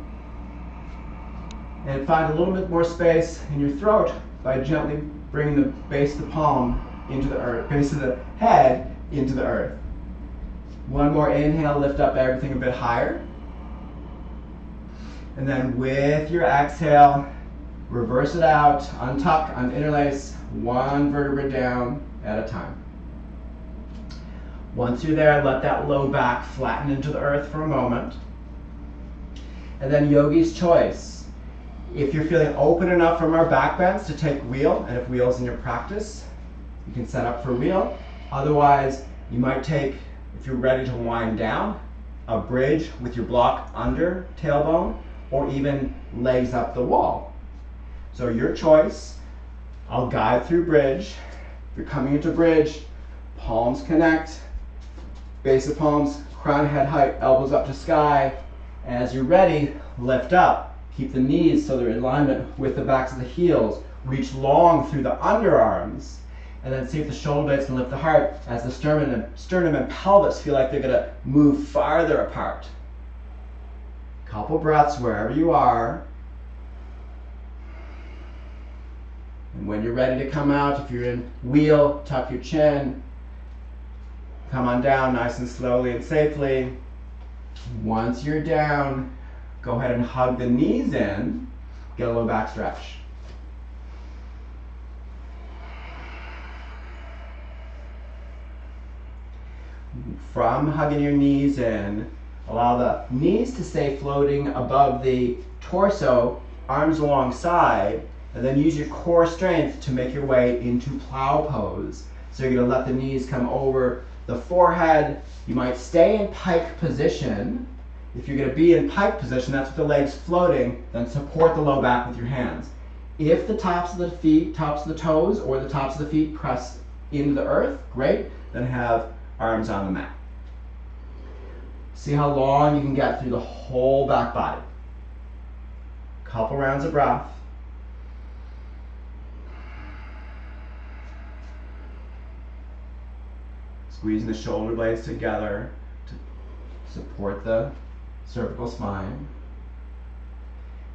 Speaker 1: And find a little bit more space in your throat by gently bringing the base of the palm into the earth, base of the head into the earth. 1 more inhale, lift up everything a bit higher. And then with your exhale, reverse it out, untuck, uninterlace, 1 vertebra down at a time. Once you're there, let that low back flatten into the earth for a moment. And then yogi's choice. If you're feeling open enough from our back bends to take wheel, and if wheel's in your practice, you can set up for wheel. Otherwise, you might take, if you're ready to wind down, a bridge with your block under tailbone, or even legs up the wall. So your choice. I'll guide through bridge. If you're coming into bridge, palms connect, base of palms, crown head height, elbows up to sky. As you're ready, lift up. Keep the knees so they're in alignment with the backs of the heels. Reach long through the underarms. And then see if the shoulder blades can lift the heart as the sternum and pelvis feel like they're going to move farther apart. Couple breaths wherever you are. And when you're ready to come out, if you're in wheel, tuck your chin. Come on down nice and slowly and safely. Once you're down, go ahead and hug the knees in. Get a low back stretch. From hugging your knees in, allow the knees to stay floating above the torso arms alongside, and then use your core strength to make your way into plow pose. So you're going to let the knees come over the forehead. You might stay in pike position. If you're going to be in pike position, that's with the legs floating, then support the low back with your hands. If the tops of the feet, tops of the toes, or the tops of the feet press into the earth, great, then have arms on the mat. See how long you can get through the whole back body. Couple rounds of breath. Squeezing the shoulder blades together to support the cervical spine.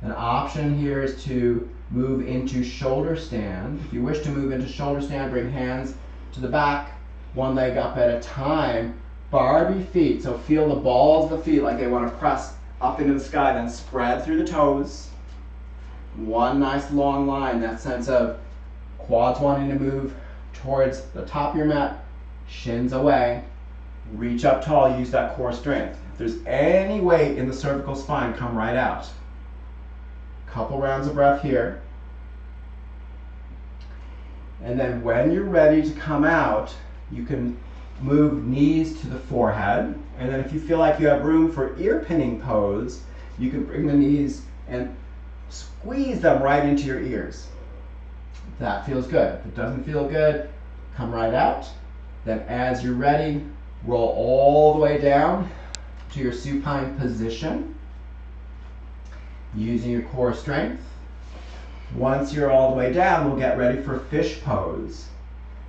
Speaker 1: An option here is to move into shoulder stand. If you wish to move into shoulder stand, bring hands to the back, one leg up at a time. Barbie feet, so feel the balls of the feet like they want to press up into the sky, then spread through the toes. One nice long line, that sense of quads wanting to move towards the top of your mat, shins away, reach up tall, use that core strength. If there's any weight in the cervical spine, come right out. Couple rounds of breath here. And then when you're ready to come out, you can move knees to the forehead. And then if you feel like you have room for ear pinning pose, you can bring the knees and squeeze them right into your ears. If that feels good. If it doesn't feel good, come right out. Then as you're ready, roll all the way down to your supine position, using your core strength. Once you're all the way down, we'll get ready for fish pose.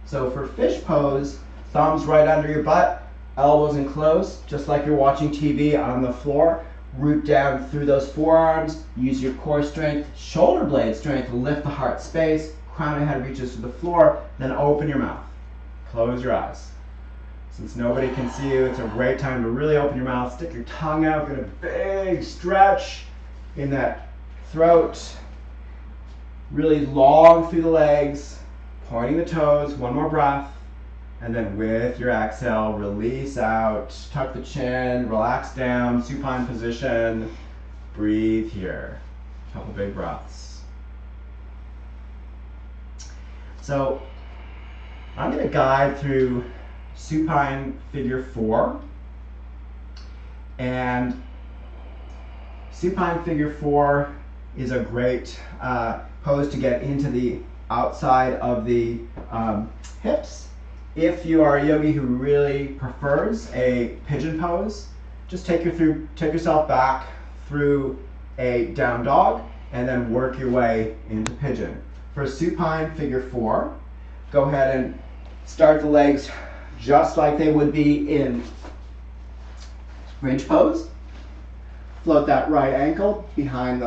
Speaker 1: So for fish pose, thumbs right under your butt, elbows in close, just like you're watching TV on the floor. Root down through those forearms, use your core strength, shoulder blade strength to lift the heart space, crown of head reaches to the floor, then open your mouth. Close your eyes. Since nobody can see you, it's a great time to really open your mouth, stick your tongue out, get a big stretch in that throat, really long through the legs, pointing the toes, one more breath, and then with your exhale, release out, tuck the chin, relax down, supine position, breathe here. A couple big breaths. So I'm going to guide through supine figure 4, and supine figure 4 is a great pose to get into the outside of the hips. If you are a yogi who really prefers a pigeon pose, just take yourself back through a down dog and then work your way into pigeon. For supine figure 4, go ahead and start the legs just like they would be in bridge pose. Float that right ankle behind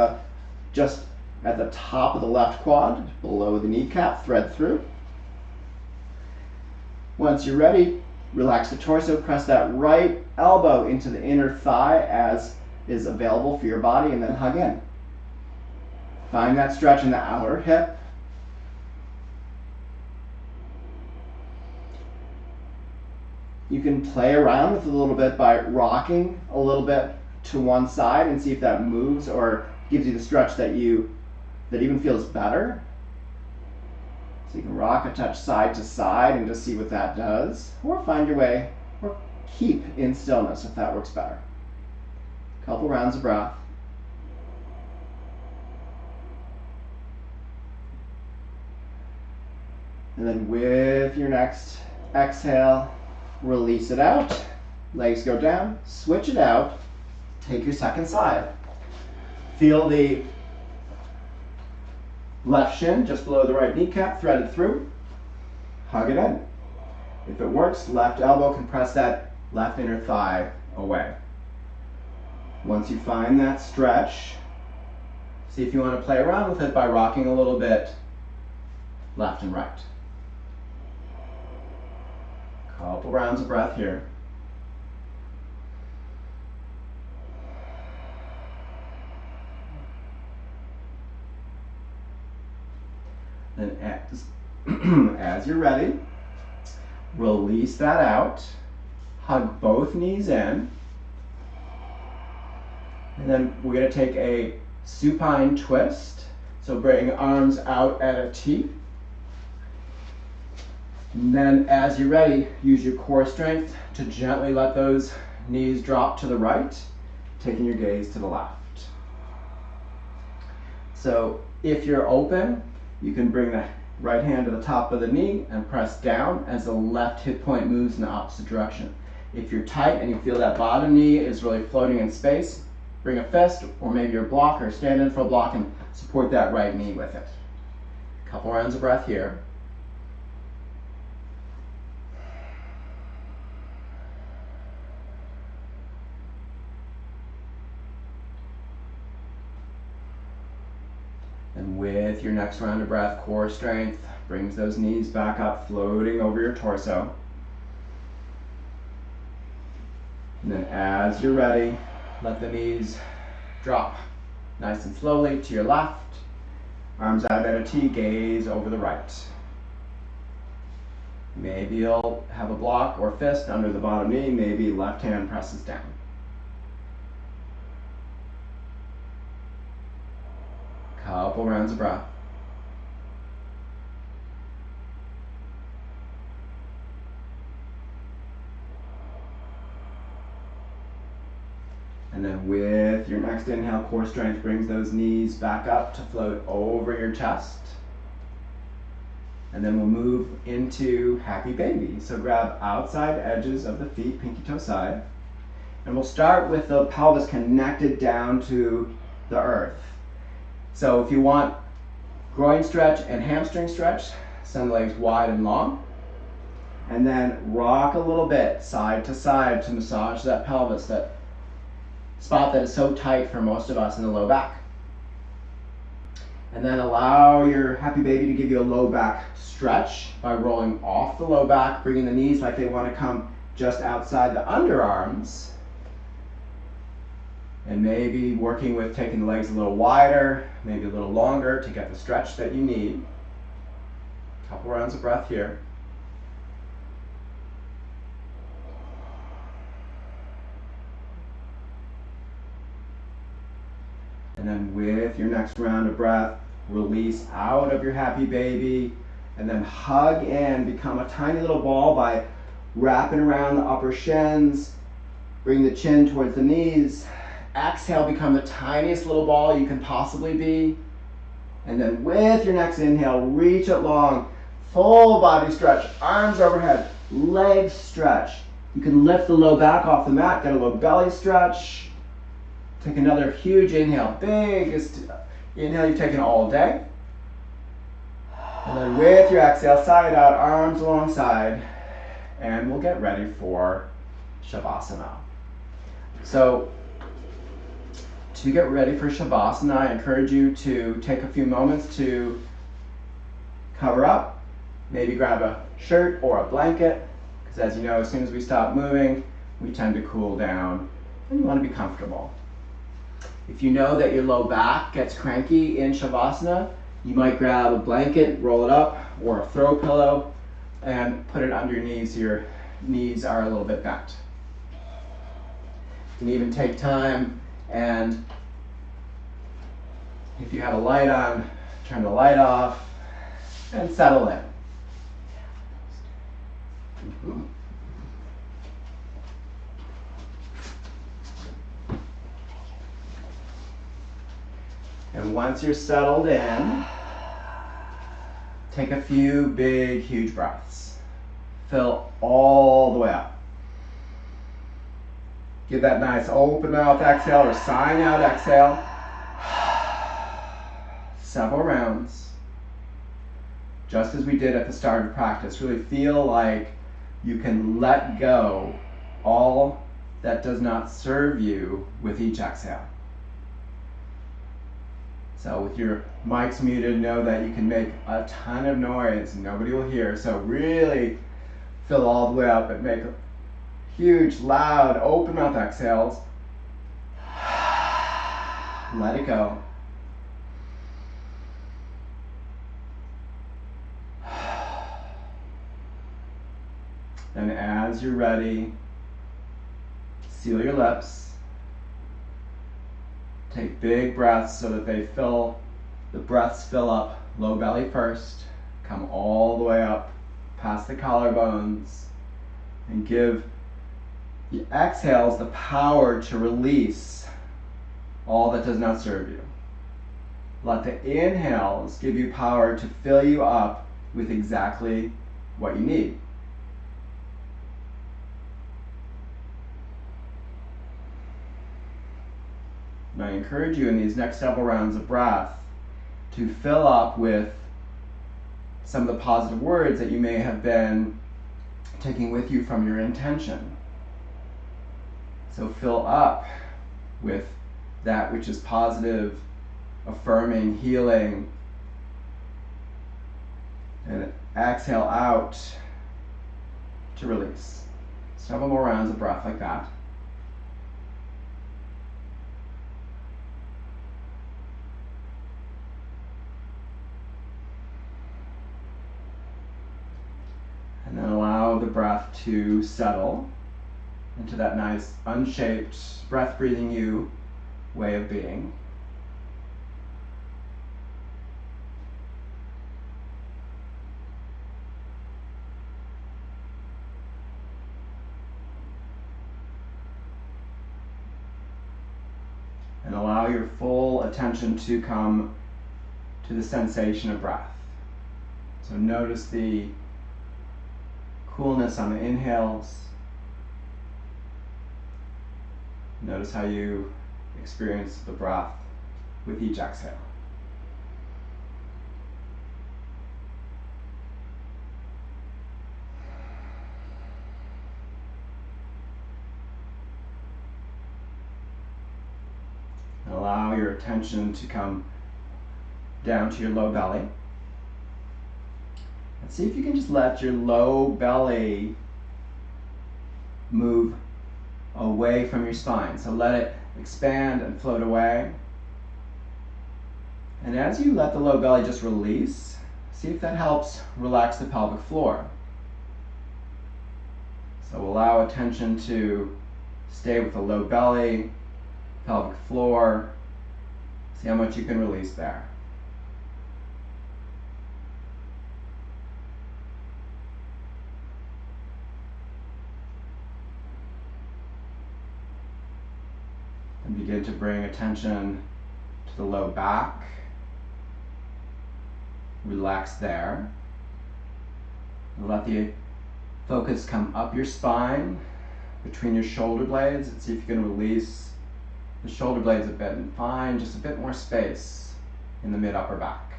Speaker 1: just at the top of the left quad, below the kneecap, thread through. Once you're ready, relax the torso, press that right elbow into the inner thigh as is available for your body, and then hug in. Find that stretch in the outer hip. You can play around with it a little bit by rocking a little bit to one side and see if that moves or gives you the stretch that even feels better. So you can rock a touch side to side and just see what that does, or find your way, or keep in stillness if that works better. Couple rounds of breath. And then with your next exhale, release it out. Legs go down, switch it out, take your second side. Feel the left shin just below the right kneecap, threaded through. Hug it in. If it works, left elbow can press that left inner thigh away. Once you find that stretch, see if you want to play around with it by rocking a little bit left and right. Couple rounds of breath here. Then as you're ready, release that out. Hug both knees in. And then we're going to take a supine twist. So bring arms out at a T. And then as you're ready, use your core strength to gently let those knees drop to the right, taking your gaze to the left. So if you're open, you can bring the right hand to the top of the knee and press down as the left hip point moves in the opposite direction. If you're tight and you feel that bottom knee is really floating in space, bring a fist or maybe your block or stand in for a block and support that right knee with it. A couple rounds of breath here. And with your next round of breath, core strength brings those knees back up, floating over your torso. And then as you're ready, let the knees drop nice and slowly to your left. Arms out at a T, gaze over the right. Maybe you'll have a block or fist under the bottom knee, maybe left hand presses down. Couple rounds of breath. And then with your next inhale, core strength brings those knees back up to float over your chest. And then we'll move into happy baby. So grab outside edges of the feet, pinky toe side. And we'll start with the pelvis connected down to the earth. So if you want groin stretch and hamstring stretch, send the legs wide and long. And then rock a little bit side to side to massage that pelvis, that spot that is so tight for most of us in the low back. And then allow your happy baby to give you a low back stretch by rolling off the low back, bringing the knees like they want to come just outside the underarms. And maybe working with taking the legs a little wider, maybe a little longer to get the stretch that you need. Couple rounds of breath here. And then with your next round of breath, release out of your happy baby, and then hug in, become a tiny little ball by wrapping around the upper shins, bring the chin towards the knees. Exhale, become the tiniest little ball you can possibly be. And then with your next inhale, reach it long, full body stretch, arms overhead, legs stretch. You can lift the low back off the mat, get a little belly stretch. Take another huge inhale, biggest inhale you've taken all day. And then with your exhale, side out, arms alongside, and we'll get ready for Shavasana. So to get ready for Shavasana, I encourage you to take a few moments to cover up, maybe grab a shirt or a blanket, because as you know, as soon as we stop moving, we tend to cool down, and you want to be comfortable. If you know that your low back gets cranky in Shavasana, you might grab a blanket, roll it up, or a throw pillow, and put it under your knees so your knees are a little bit bent. You can even take time and if you have a light on, turn the light off and settle in. And once you're settled in, take a few big, huge breaths. Fill all the way up. Give that nice open mouth exhale or sighing out exhale. Several rounds. Just as we did at the start of practice, really feel like you can let go all that does not serve you with each exhale. So with your mics muted, know that you can make a ton of noise and nobody will hear. So really fill all the way up and make huge, loud, open mouth exhales. Let it go. And as you're ready, seal your lips. Take big breaths so that the breaths fill up low belly first, come all the way up past the collarbones, and give the exhales the power to release all that does not serve you. Let the inhales give you power to fill you up with exactly what you need. And I encourage you in these next several rounds of breath to fill up with some of the positive words that you may have been taking with you from your intention. So fill up with that which is positive, affirming, healing, and exhale out to release. Several more rounds of breath like that. And then allow the breath to settle into that nice unshaped breath breathing you way of being. And allow your full attention to come to the sensation of breath. So notice the coolness on the inhales. Notice how you experience the breath with each exhale. And allow your attention to come down to your low belly. And see if you can just let your low belly move away from your spine. So let it expand and float away. And as you let the low belly just release, see if that helps relax the pelvic floor. So allow attention to stay with the low belly, pelvic floor. See how much you can release there. And begin to bring attention to the low back. Relax there. And let the focus come up your spine, between your shoulder blades, and see if you can release the shoulder blades a bit and find just a bit more space in the mid-upper back.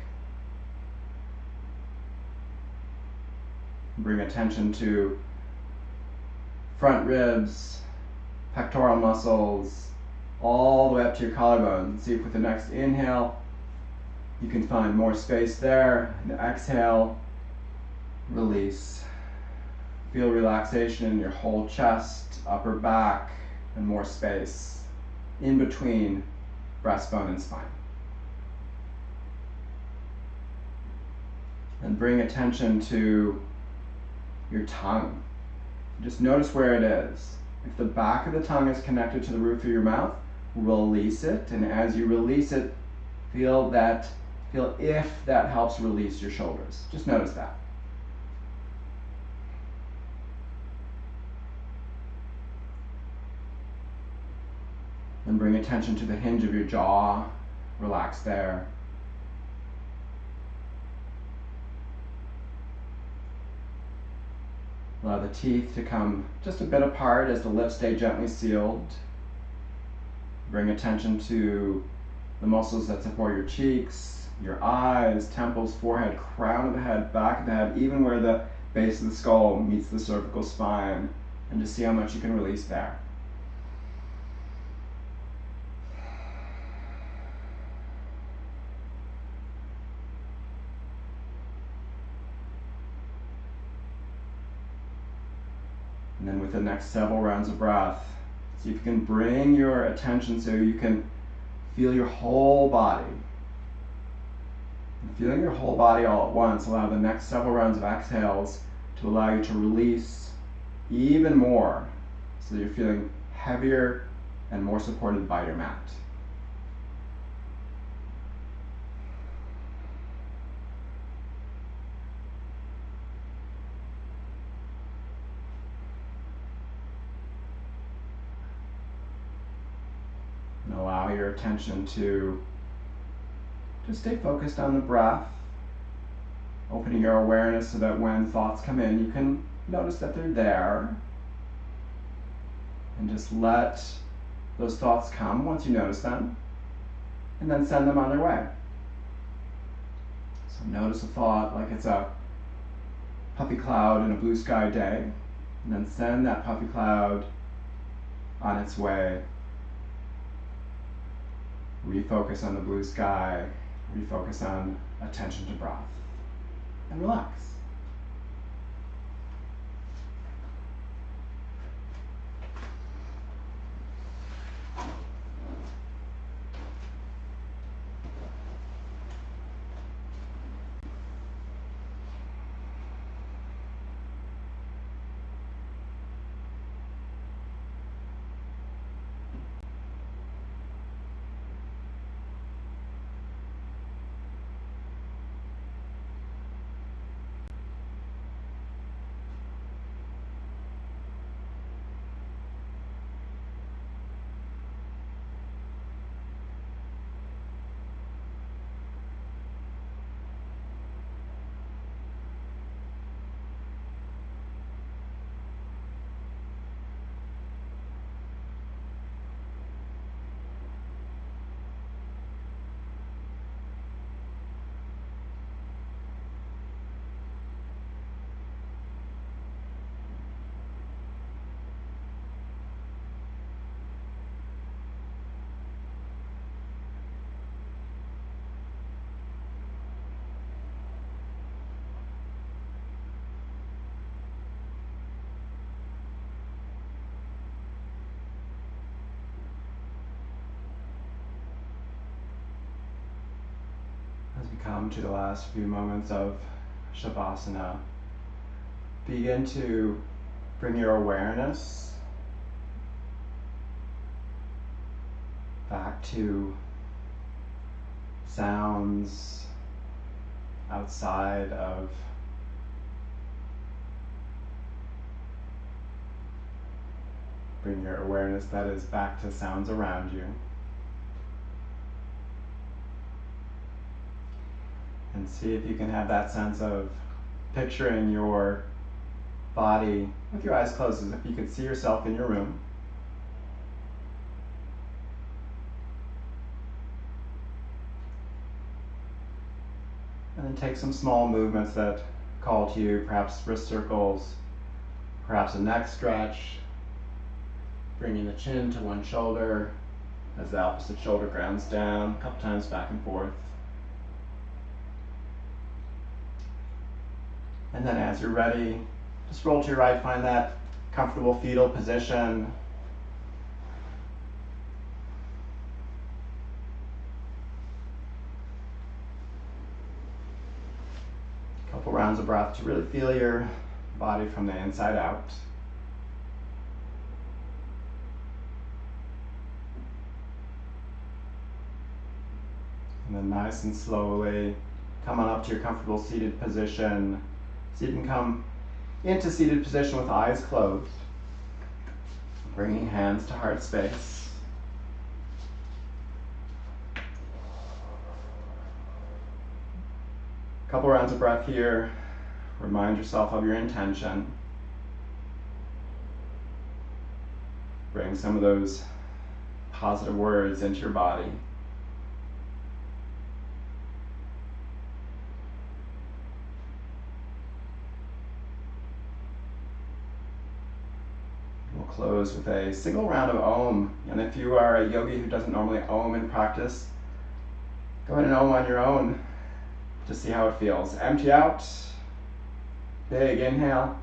Speaker 1: Bring attention to front ribs, pectoral muscles, all the way up to your collarbones. See if with the next inhale you can find more space there. And exhale, release. Feel relaxation in your whole chest, upper back, and more space in between breastbone and spine. And bring attention to your tongue. Just notice where it is. If the back of the tongue is connected to the roof of your mouth, release it. And as you release it, feel if that helps release your shoulders. Just notice that. And bring attention to the hinge of your jaw. Relax there. Allow the teeth to come just a bit apart as the lips stay gently sealed. Bring attention to the muscles that support your cheeks, your eyes, temples, forehead, crown of the head, back of the head, even where the base of the skull meets the cervical spine, and just see how much you can release there. And then with the next several rounds of breath, see if you can bring your attention so you can feel your whole body. And feeling your whole body all at once, allow the next several rounds of exhales to allow you to release even more so you're feeling heavier and more supported by your mat. allow your attention to just stay focused on the breath, opening your awareness so that when thoughts come in, you can notice that they're there. And just let those thoughts come once you notice them, and then send them on their way. So notice a thought like it's a puffy cloud in a blue sky day, and then send that puffy cloud on its way. Refocus on the blue sky, refocus on attention to breath, and relax. As we come to the last few moments of Shavasana, begin to bring your awareness back to sounds outside of bring your awareness, that is, back to sounds around you. And see if you can have that sense of picturing your body with your eyes closed, as if you could see yourself in your room. And then take some small movements that call to you, perhaps wrist circles, perhaps a neck stretch, bringing the chin to one shoulder as the opposite shoulder grounds down, a couple times back and forth. And then as you're ready, just roll to your right, find that comfortable fetal position. A couple rounds of breath to really feel your body from the inside out. And then nice and slowly come on up to your comfortable seated position. So you can come into seated position with eyes closed, bringing hands to heart space. Couple rounds of breath here. Remind yourself of your intention. Bring some of those positive words into your body. Close with a single round of Om. And if you are a yogi who doesn't normally Om in practice, go ahead and Om on your own to see how it feels. Empty out. Big inhale.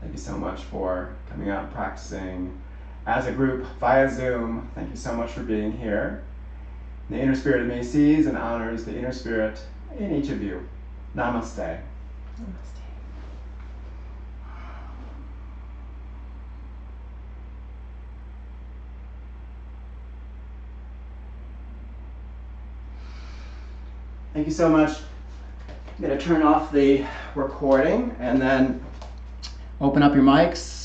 Speaker 1: Thank you so much for coming out and practicing as a group via Zoom. Thank you so much for being here. The inner spirit of me sees and honors the inner spirit in each of you. Namaste.
Speaker 2: Namaste.
Speaker 1: Thank you so much. I'm going to turn off the recording and then open up your mics.